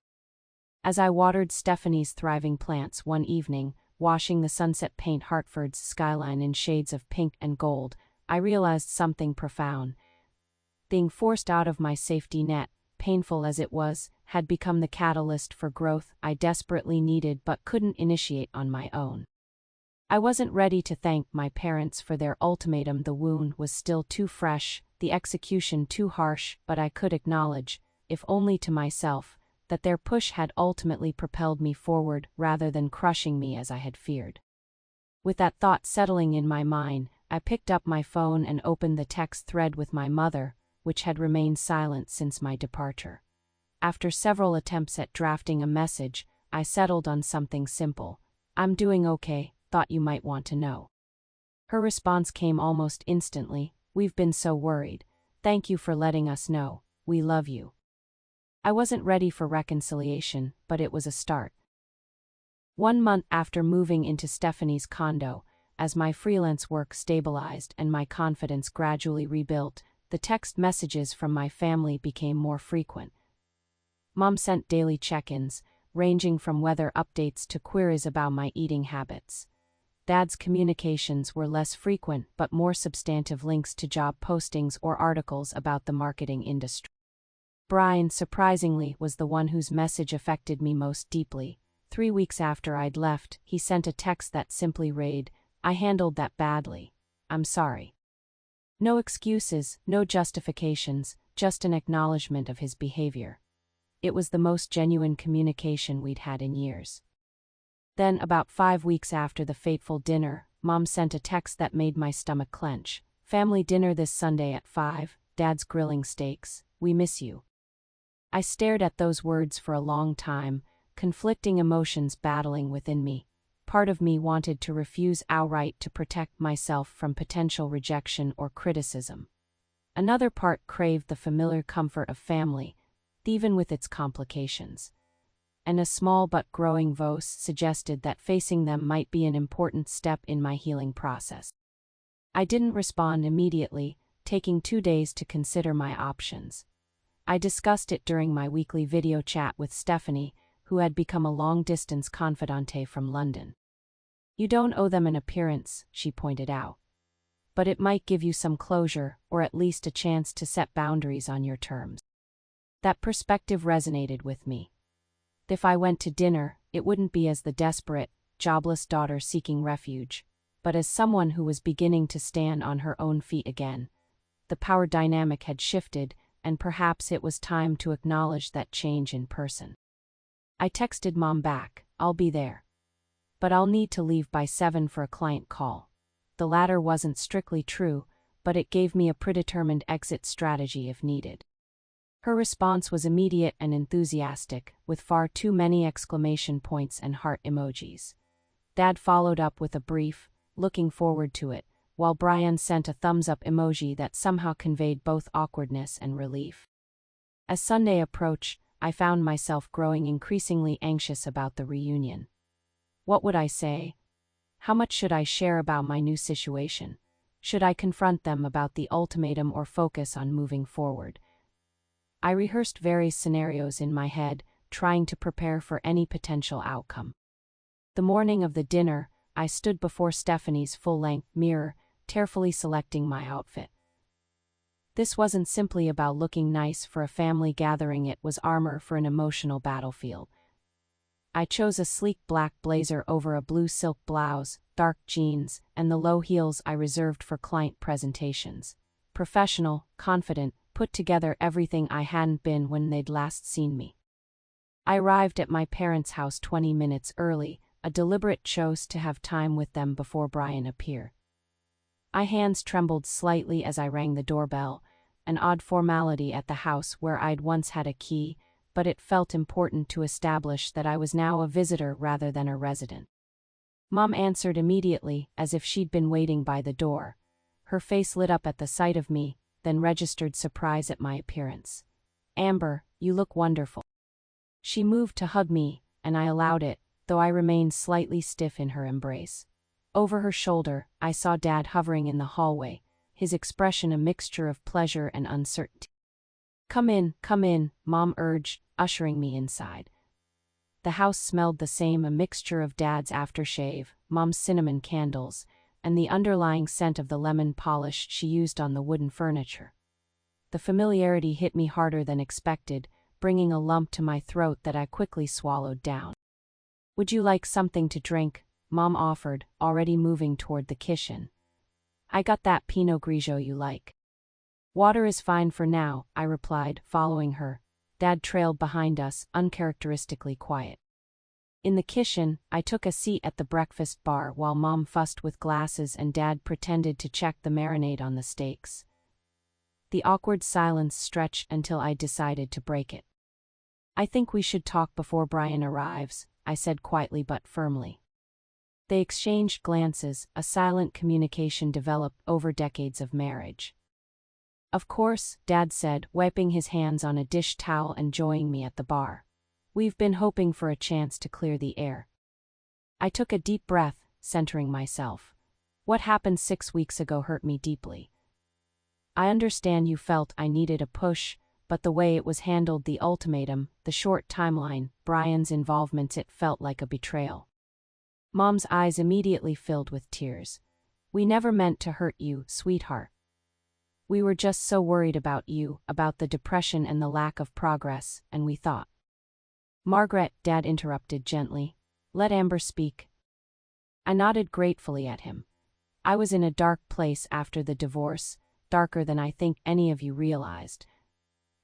As I watered Stephanie's thriving plants one evening, washing the sunset paint Hartford's skyline in shades of pink and gold, I realized something profound. Being forced out of my safety net, painful as it was, had become the catalyst for growth I desperately needed but couldn't initiate on my own. I wasn't ready to thank my parents for their ultimatum. The wound was still too fresh, the execution too harsh, but I could acknowledge, if only to myself, that their push had ultimately propelled me forward rather than crushing me as I had feared. With that thought settling in my mind, I picked up my phone and opened the text thread with my mother, which had remained silent since my departure. After several attempts at drafting a message, I settled on something simple. "I'm doing okay, thought you might want to know." Her response came almost instantly. "We've been so worried. Thank you for letting us know. We love you." I wasn't ready for reconciliation, but it was a start. 1 month after moving into Stephanie's condo, as my freelance work stabilized and my confidence gradually rebuilt, the text messages from my family became more frequent. Mom sent daily check-ins, ranging from weather updates to queries about my eating habits. Dad's communications were less frequent but more substantive, links to job postings or articles about the marketing industry. Brian, surprisingly, was the one whose message affected me most deeply. 3 weeks after I'd left, he sent a text that simply read, "I handled that badly. I'm sorry." No excuses, no justifications, just an acknowledgement of his behavior. It was the most genuine communication we'd had in years. Then, about 5 weeks after the fateful dinner, Mom sent a text that made my stomach clench. "Family dinner this Sunday at 5, Dad's grilling steaks. We miss you." I stared at those words for a long time, conflicting emotions battling within me. Part of me wanted to refuse outright to protect myself from potential rejection or criticism. Another part craved the familiar comfort of family, even with its complications. And a small but growing voice suggested that facing them might be an important step in my healing process. I didn't respond immediately, taking 2 days to consider my options. I discussed it during my weekly video chat with Stephanie, who had become a long-distance confidante from London. "You don't owe them an appearance," she pointed out. "But it might give you some closure, or at least a chance to set boundaries on your terms." That perspective resonated with me. If I went to dinner, it wouldn't be as the desperate, jobless daughter seeking refuge, but as someone who was beginning to stand on her own feet again. The power dynamic had shifted, and perhaps it was time to acknowledge that change in person. I texted Mom back, "I'll be there. But I'll need to leave by 7 for a client call." The latter wasn't strictly true, but it gave me a predetermined exit strategy if needed. Her response was immediate and enthusiastic, with far too many exclamation points and heart emojis. Dad followed up with a brief, "looking forward to it," while Brian sent a thumbs-up emoji that somehow conveyed both awkwardness and relief. As Sunday approached, I found myself growing increasingly anxious about the reunion. What would I say? How much should I share about my new situation? Should I confront them about the ultimatum or focus on moving forward? I rehearsed various scenarios in my head, trying to prepare for any potential outcome. The morning of the dinner, I stood before Stephanie's full-length mirror, carefully selecting my outfit. This wasn't simply about looking nice for a family gathering, it was armor for an emotional battlefield. I chose a sleek black blazer over a blue silk blouse, dark jeans, and the low heels I reserved for client presentations. Professional, confident, put together, everything I hadn't been when they'd last seen me. I arrived at my parents' house 20 minutes early, a deliberate choice to have time with them before Brian appeared. My hands trembled slightly as I rang the doorbell, an odd formality at the house where I'd once had a key, but it felt important to establish that I was now a visitor rather than a resident. Mom answered immediately, as if she'd been waiting by the door. Her face lit up at the sight of me, then registered surprise at my appearance. "Amber, you look wonderful." She moved to hug me, and I allowed it, though I remained slightly stiff in her embrace. Over her shoulder, I saw Dad hovering in the hallway, his expression a mixture of pleasure and uncertainty. Come in," Mom urged, ushering me inside. The house smelled the same, a mixture of Dad's aftershave, Mom's cinnamon candles, and the underlying scent of the lemon polish she used on the wooden furniture. The familiarity hit me harder than expected, bringing a lump to my throat that I quickly swallowed down. "Would you like something to drink?" Mom offered, already moving toward the kitchen. "I got that Pinot Grigio you like." "Water is fine for now," I replied, following her. Dad trailed behind us, uncharacteristically quiet. In the kitchen, I took a seat at the breakfast bar while Mom fussed with glasses and Dad pretended to check the marinade on the steaks. The awkward silence stretched until I decided to break it. "I think we should talk before Brian arrives," I said quietly but firmly. They exchanged glances, a silent communication developed over decades of marriage. "Of course," Dad said, wiping his hands on a dish towel and joining me at the bar. "We've been hoping for a chance to clear the air." I took a deep breath, centering myself. What happened 6 weeks ago hurt me deeply. I understand you felt I needed a push, but the way it was handled, the ultimatum, the short timeline, Brian's involvement, it felt like a betrayal. Mom's eyes immediately filled with tears. "We never meant to hurt you, sweetheart. We were just so worried about you, about the depression and the lack of progress, and we thought." "Margaret," Dad interrupted gently. "Let Amber speak." I nodded gratefully at him. I was in a dark place after the divorce, darker than I think any of you realized.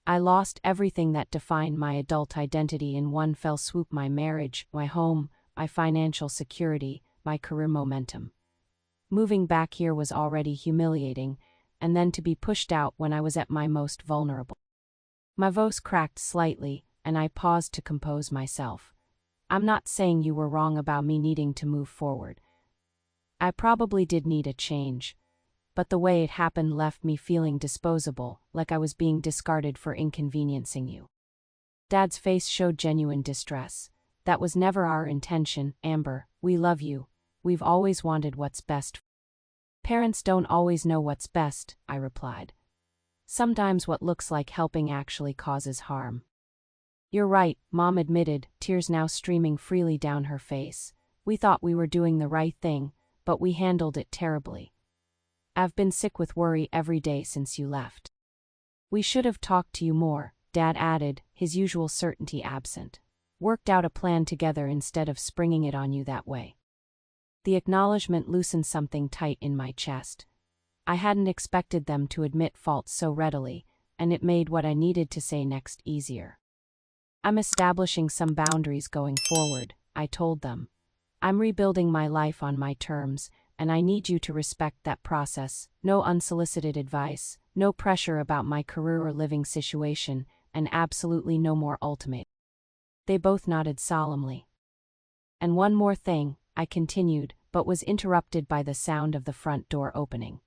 I lost everything that defined my adult identity in one fell swoop: my marriage, my home, my financial security, my career momentum. Moving back here was already humiliating, and then to be pushed out when I was at my most vulnerable. My voice cracked slightly, and I paused to compose myself. "I'm not saying you were wrong about me needing to move forward. I probably did need a change, but the way it happened left me feeling disposable, like I was being discarded for inconveniencing you." Dad's face showed genuine distress. "That was never our intention, Amber. We love you. We've always wanted what's best." "Parents don't always know what's best," I replied. "Sometimes what looks like helping actually causes harm." "You're right," Mom admitted, tears now streaming freely down her face. "We thought we were doing the right thing, but we handled it terribly. I've been sick with worry every day since you left." "We should have talked to you more," Dad added, his usual certainty absent. worked out a plan together instead of springing it on you that way." The acknowledgement loosened something tight in my chest. I hadn't expected them to admit fault so readily, and it made what I needed to say next easier. "I'm establishing some boundaries going forward," I told them. "I'm rebuilding my life on my terms, and I need you to respect that process. No unsolicited advice, no pressure about my career or living situation, and absolutely no more ultimatums." They both nodded solemnly. "And one more thing," I continued, but was interrupted by the sound of the front door opening.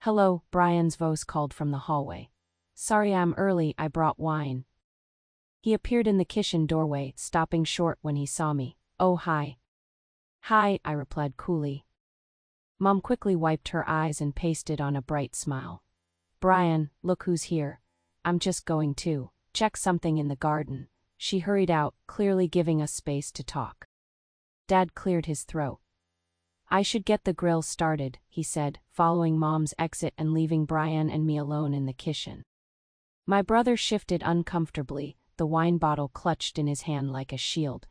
"Hello," Brian's voice called from the hallway. "Sorry I'm early, I brought wine." He appeared in the kitchen doorway, stopping short when he saw me. "Oh, hi." "Hi," I replied coolly. Mom quickly wiped her eyes and pasted on a bright smile. "Brian, look who's here. I'm just going to check something in the garden." She hurried out, clearly giving us space to talk. Dad cleared his throat. "I should get the grill started," he said, following Mom's exit and leaving Brian and me alone in the kitchen. My brother shifted uncomfortably, the wine bottle clutched in his hand like a shield.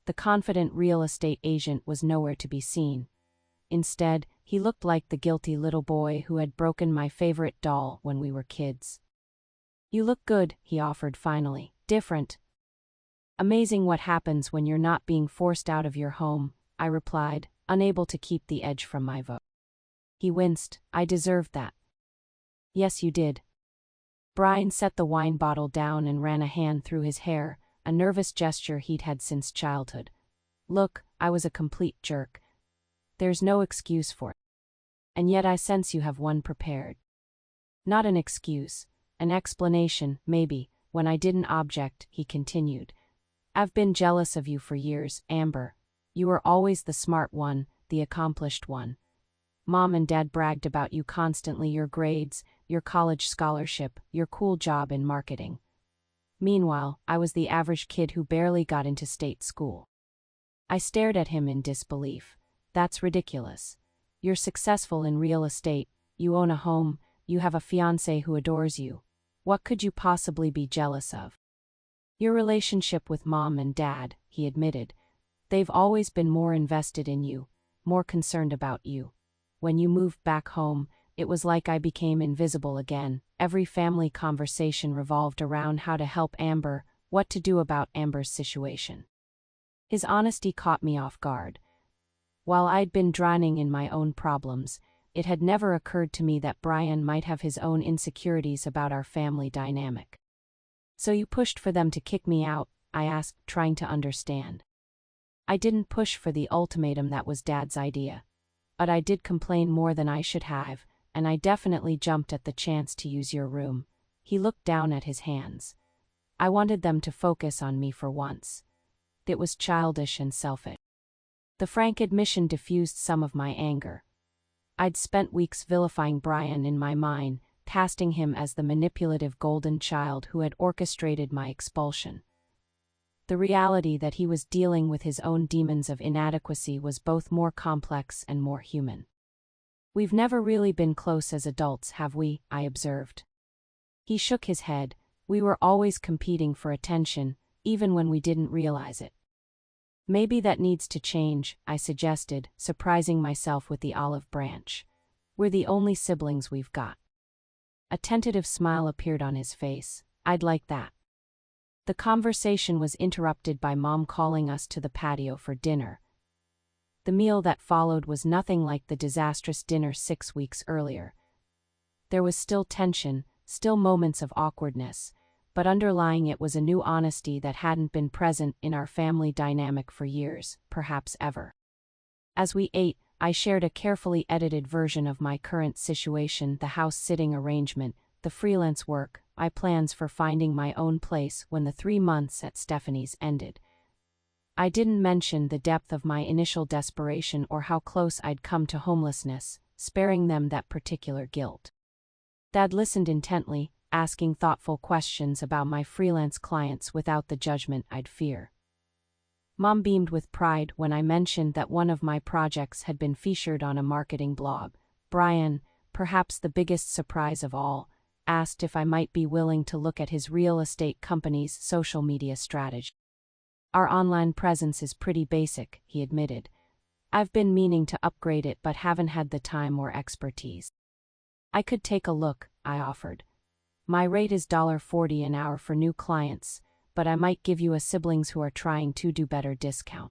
The confident real estate agent was nowhere to be seen. Instead, he looked like the guilty little boy who had broken my favorite doll when we were kids. "You look good," he offered finally. "Different." "Amazing what happens when you're not being forced out of your home," I replied, unable to keep the edge from my vote. He winced. "I deserved that." "Yes, you did." Brian set the wine bottle down and ran a hand through his hair, a nervous gesture he'd had since childhood. "Look, I was a complete jerk. There's no excuse for it. And yet I sense you have one prepared." "Not an excuse. An explanation, maybe." When I didn't object, he continued. "I've been jealous of you for years, Amber. You were always the smart one, the accomplished one. Mom and Dad bragged about you constantly, your grades, your college scholarship, your cool job in marketing. Meanwhile, I was the average kid who barely got into state school." I stared at him in disbelief. "That's ridiculous. You're successful in real estate, you own a home, you have a fiancé who adores you. What could you possibly be jealous of?" "Your relationship with Mom and Dad," he admitted. "They've always been more invested in you, more concerned about you. When you moved back home, it was like I became invisible again. Every family conversation revolved around how to help Amber, what to do about Amber's situation." His honesty caught me off guard. While I'd been drowning in my own problems, it had never occurred to me that Brian might have his own insecurities about our family dynamic. "So you pushed for them to kick me out?" I asked, trying to understand. "I didn't push for the ultimatum, that was Dad's idea. But I did complain more than I should have, and I definitely jumped at the chance to use your room." He looked down at his hands. "I wanted them to focus on me for once. It was childish and selfish." The frank admission diffused some of my anger. I'd spent weeks vilifying Brian in my mind, casting him as the manipulative golden child who had orchestrated my expulsion. The reality that he was dealing with his own demons of inadequacy was both more complex and more human. "We've never really been close as adults, have we?" I observed. He shook his head. "We were always competing for attention, even when we didn't realize it." "Maybe that needs to change," I suggested, surprising myself with the olive branch. "We're the only siblings we've got." A tentative smile appeared on his face. "I'd like that." The conversation was interrupted by Mom calling us to the patio for dinner. The meal that followed was nothing like the disastrous dinner 6 weeks earlier. There was still tension, still moments of awkwardness, but underlying it was a new honesty that hadn't been present in our family dynamic for years, perhaps ever. As we ate, I shared a carefully edited version of my current situation, the house-sitting arrangement, the freelance work, my plans for finding my own place when the 3 months at Stephanie's ended. I didn't mention the depth of my initial desperation or how close I'd come to homelessness, sparing them that particular guilt. Dad listened intently, asking thoughtful questions about my freelance clients without the judgment I'd fear. Mom beamed with pride when I mentioned that one of my projects had been featured on a marketing blog. Brian, perhaps the biggest surprise of all, asked if I might be willing to look at his real estate company's social media strategy. Our online presence is pretty basic, he admitted. I've been meaning to upgrade it but haven't had the time or expertise. I could take a look, I offered. My rate is $40 an hour for new clients, but I might give you a siblings who are trying to do better discount.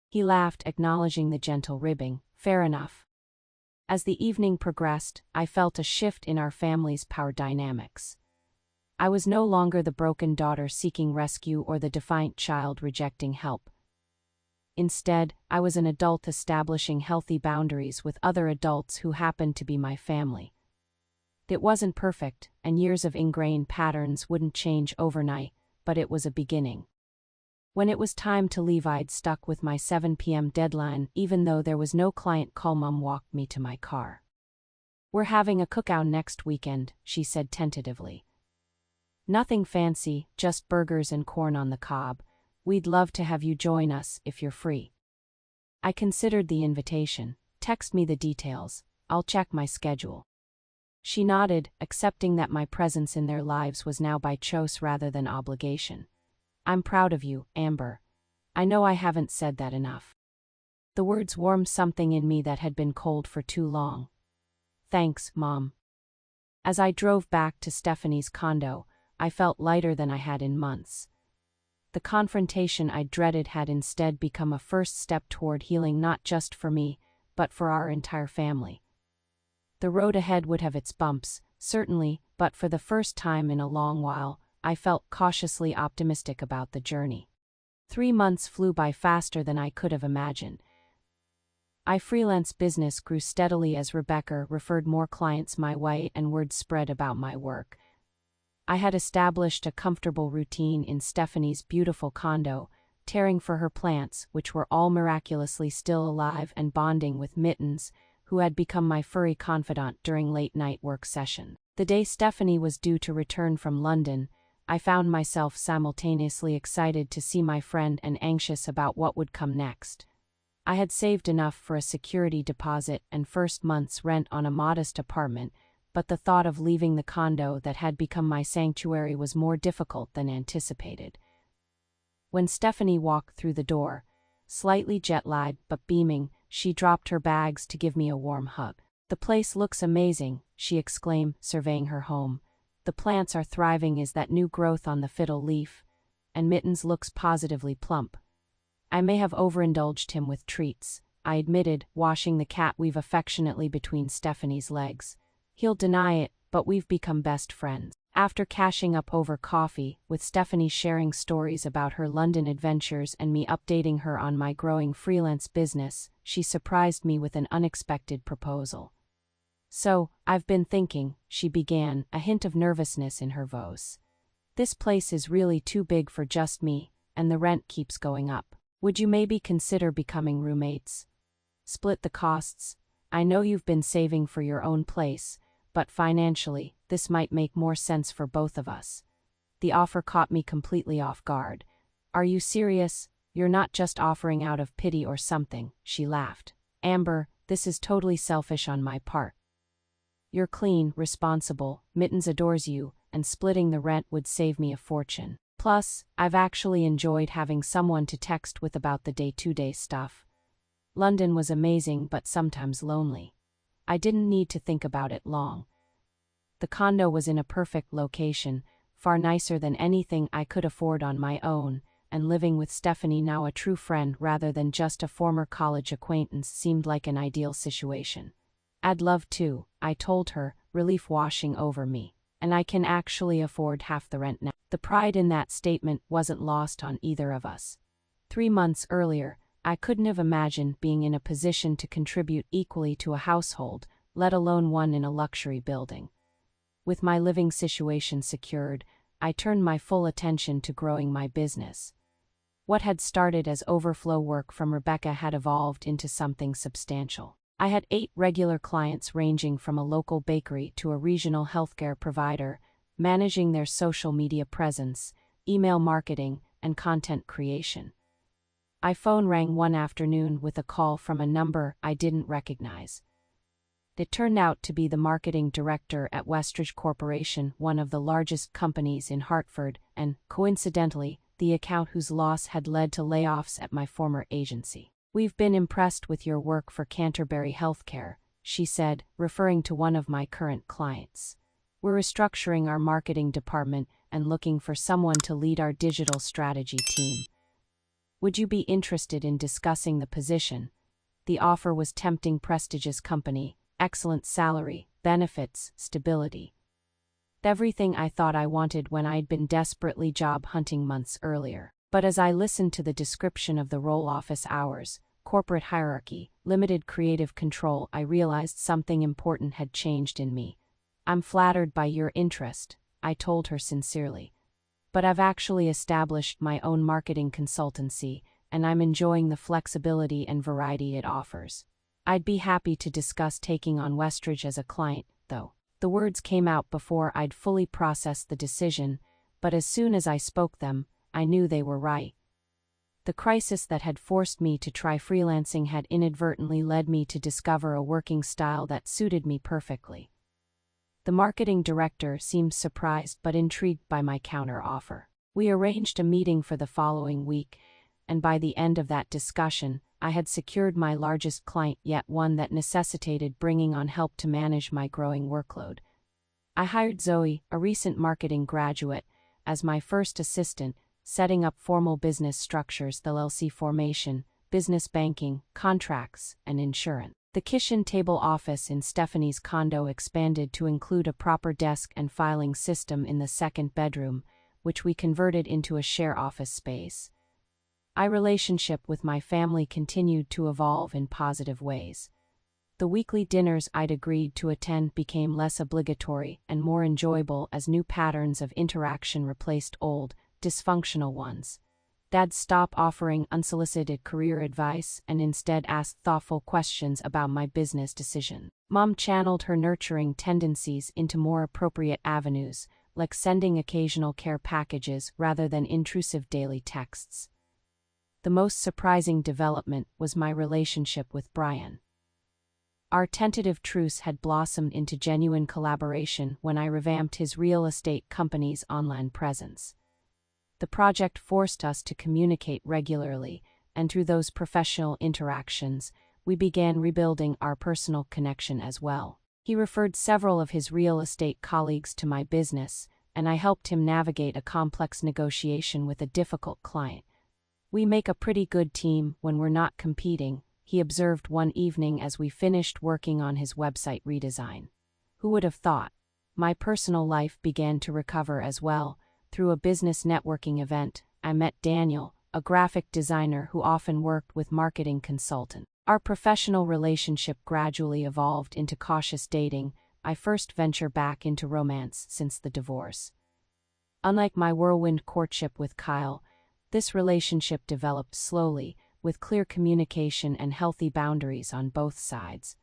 He laughed, acknowledging the gentle ribbing. Fair enough. As the evening progressed, I felt a shift in our family's power dynamics. I was no longer the broken daughter seeking rescue or the defiant child rejecting help. Instead, I was an adult establishing healthy boundaries with other adults who happened to be my family. It wasn't perfect, and years of ingrained patterns wouldn't change overnight, but it was a beginning. When it was time to leave, I'd stuck with my 7 p.m. deadline, even though there was no client call. Mom walked me to my car. We're having a cookout next weekend, she said tentatively. Nothing fancy, just burgers and corn on the cob. We'd love to have you join us if you're free. I considered the invitation. Text me the details. I'll check my schedule. She nodded, accepting that my presence in their lives was now by choice rather than obligation. I'm proud of you, Amber. I know I haven't said that enough. The words warmed something in me that had been cold for too long. Thanks, Mom. As I drove back to Stephanie's condo, I felt lighter than I had in months. The confrontation I dreaded had instead become a first step toward healing, not just for me, but for our entire family. The road ahead would have its bumps, certainly, but for the first time in a long while, I felt cautiously optimistic about the journey. 3 months flew by faster than I could have imagined. My freelance business grew steadily as Rebecca referred more clients my way and word spread about my work. I had established a comfortable routine in Stephanie's beautiful condo, caring for her plants, which were all miraculously still alive, and bonding with Mittens, who had become my furry confidant during late-night work session. The day Stephanie was due to return from London, I found myself simultaneously excited to see my friend and anxious about what would come next. I had saved enough for a security deposit and first month's rent on a modest apartment, but the thought of leaving the condo that had become my sanctuary was more difficult than anticipated. When Stephanie walked through the door, slightly jet-lagged but beaming, she dropped her bags to give me a warm hug. The place looks amazing, she exclaimed, surveying her home. The plants are thriving. Is that new growth on the fiddle leaf? And Mittens looks positively plump. I may have overindulged him with treats, I admitted, washing the cat weave affectionately between Stephanie's legs. He'll deny it, but we've become best friends. After cashing up over coffee, with Stephanie sharing stories about her London adventures and me updating her on my growing freelance business, she surprised me with an unexpected proposal. So, I've been thinking, she began, a hint of nervousness in her voice. This place is really too big for just me, and the rent keeps going up. Would you maybe consider becoming roommates? Split the costs. I know you've been saving for your own place, but financially, this might make more sense for both of us. The offer caught me completely off guard. Are you serious? You're not just offering out of pity or something, she laughed. Amber, this is totally selfish on my part. You're clean, responsible, Mittens adores you, and splitting the rent would save me a fortune. Plus, I've actually enjoyed having someone to text with about the day-to-day stuff. London was amazing but sometimes lonely. I didn't need to think about it long. The condo was in a perfect location, far nicer than anything I could afford on my own, and living with Stephanie, now a true friend rather than just a former college acquaintance, seemed like an ideal situation. I'd love to, I told her, relief washing over me, and I can actually afford half the rent now. The pride in that statement wasn't lost on either of us. 3 months earlier, I couldn't have imagined being in a position to contribute equally to a household, let alone one in a luxury building. With my living situation secured, I turned my full attention to growing my business. What had started as overflow work from Rebecca had evolved into something substantial. I had 8 regular clients ranging from a local bakery to a regional healthcare provider, managing their social media presence, email marketing, and content creation. My phone rang one afternoon with a call from a number I didn't recognize. It turned out to be the marketing director at Westridge Corporation, one of the largest companies in Hartford, and, coincidentally, the account whose loss had led to layoffs at my former agency. "We've been impressed with your work for Canterbury Healthcare," she said, referring to one of my current clients. "We're restructuring our marketing department and looking for someone to lead our digital strategy team. Would you be interested in discussing the position?" The offer was tempting. Prestigious company, excellent salary, benefits, stability. Everything I thought I wanted when I'd been desperately job hunting months earlier. But as I listened to the description of the role, office hours, corporate hierarchy, limited creative control, I realized something important had changed in me. "I'm flattered by your interest," I told her sincerely. "But I've actually established my own marketing consultancy, and I'm enjoying the flexibility and variety it offers. I'd be happy to discuss taking on Westridge as a client, though." The words came out before I'd fully processed the decision, but as soon as I spoke them, I knew they were right. The crisis that had forced me to try freelancing had inadvertently led me to discover a working style that suited me perfectly. The marketing director seemed surprised but intrigued by my counter-offer. We arranged a meeting for the following week, and by the end of that discussion, I had secured my largest client, yet one that necessitated bringing on help to manage my growing workload. I hired Zoe, a recent marketing graduate, as my first assistant, setting up formal business structures, the LLC formation, business banking, contracts, and insurance. The kitchen table office in Stephanie's condo expanded to include a proper desk and filing system in the second bedroom, which we converted into a share office space. Our relationship with my family continued to evolve in positive ways. The weekly dinners I'd agreed to attend became less obligatory and more enjoyable as new patterns of interaction replaced old, dysfunctional ones. Dad stopped offering unsolicited career advice and instead asked thoughtful questions about my business decision. Mom channeled her nurturing tendencies into more appropriate avenues, like sending occasional care packages rather than intrusive daily texts. The most surprising development was my relationship with Brian. Our tentative truce had blossomed into genuine collaboration when I revamped his real estate company's online presence. The project forced us to communicate regularly, and through those professional interactions, we began rebuilding our personal connection as well. He referred several of his real estate colleagues to my business, and I helped him navigate a complex negotiation with a difficult client. "We make a pretty good team when we're not competing," he observed one evening as we finished working on his website redesign. Who would have thought? My personal life began to recover as well. Through a business networking event, I met Daniel, a graphic designer who often worked with marketing consultants. Our professional relationship gradually evolved into cautious dating, my first venture back into romance since the divorce. Unlike my whirlwind courtship with Kyle, this relationship developed slowly, with clear communication and healthy boundaries on both sides.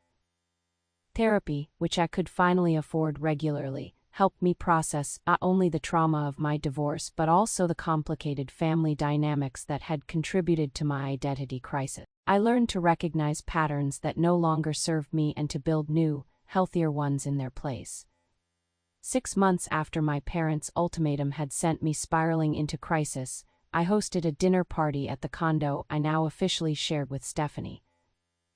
Therapy, which I could finally afford regularly, helped me process not only the trauma of my divorce but also the complicated family dynamics that had contributed to my identity crisis. I learned to recognize patterns that no longer served me and to build new, healthier ones in their place. 6 months after my parents' ultimatum had sent me spiraling into crisis, I hosted a dinner party at the condo I now officially shared with Stephanie.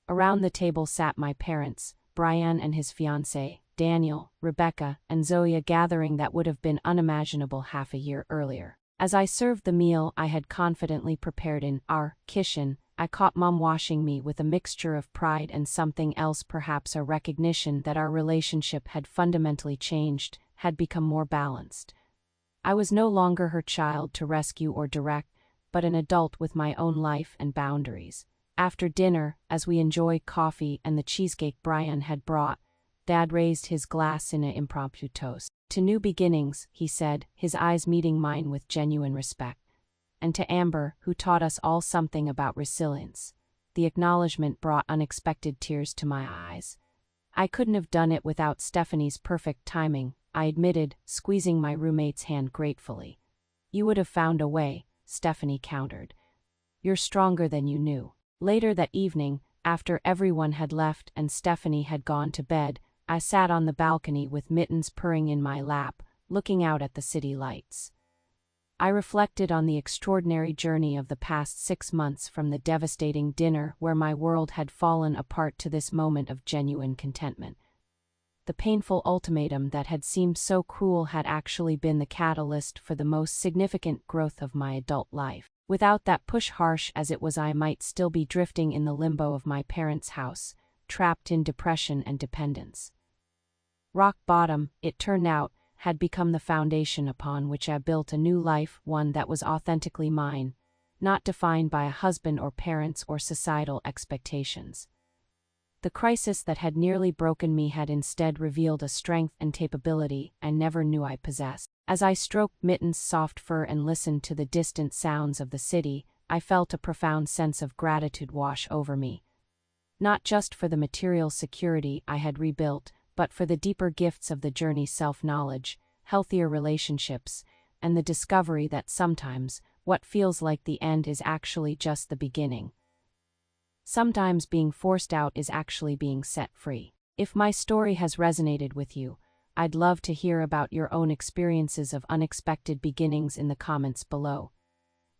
Around the table sat my parents, Brian and his fiancée, Daniel, Rebecca, and Zoe, a gathering that would have been unimaginable half a year earlier. As I served the meal I had confidently prepared in our kitchen, I caught Mom watching me with a mixture of pride and something else, perhaps a recognition that our relationship had fundamentally changed, had become more balanced. I was no longer her child to rescue or direct, but an adult with my own life and boundaries. After dinner, as we enjoyed coffee and the cheesecake Brian had brought, Dad raised his glass in an impromptu toast. "To new beginnings," he said, his eyes meeting mine with genuine respect. "And to Amber, who taught us all something about resilience." The acknowledgement brought unexpected tears to my eyes. "I couldn't have done it without Stephanie's perfect timing," I admitted, squeezing my roommate's hand gratefully. "You would have found a way," Stephanie countered. "You're stronger than you knew." Later that evening, after everyone had left and Stephanie had gone to bed, I sat on the balcony with Mittens purring in my lap, looking out at the city lights. I reflected on the extraordinary journey of the past 6 months, from the devastating dinner where my world had fallen apart to this moment of genuine contentment. The painful ultimatum that had seemed so cruel had actually been the catalyst for the most significant growth of my adult life. Without that push, harsh as it was, I might still be drifting in the limbo of my parents' house, trapped in depression and dependence. Rock bottom, it turned out, had become the foundation upon which I built a new life, one that was authentically mine, not defined by a husband or parents or societal expectations. The crisis that had nearly broken me had instead revealed a strength and capability I never knew I possessed. As I stroked Mitten's soft fur and listened to the distant sounds of the city, I felt a profound sense of gratitude wash over me. Not just for the material security I had rebuilt, but for the deeper gifts of the journey: self-knowledge, healthier relationships, and the discovery that sometimes what feels like the end is actually just the beginning. Sometimes being forced out is actually being set free. If my story has resonated with you, I'd love to hear about your own experiences of unexpected beginnings in the comments below.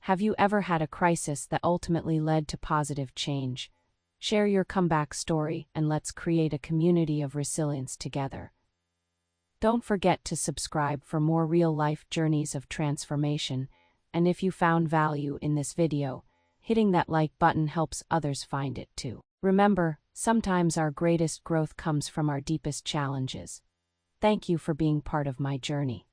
Have you ever had a crisis that ultimately led to positive change? Share your comeback story, and let's create a community of resilience together. Don't forget to subscribe for more real-life journeys of transformation, and if you found value in this video, hitting that like button helps others find it too. Remember, sometimes our greatest growth comes from our deepest challenges. Thank you for being part of my journey.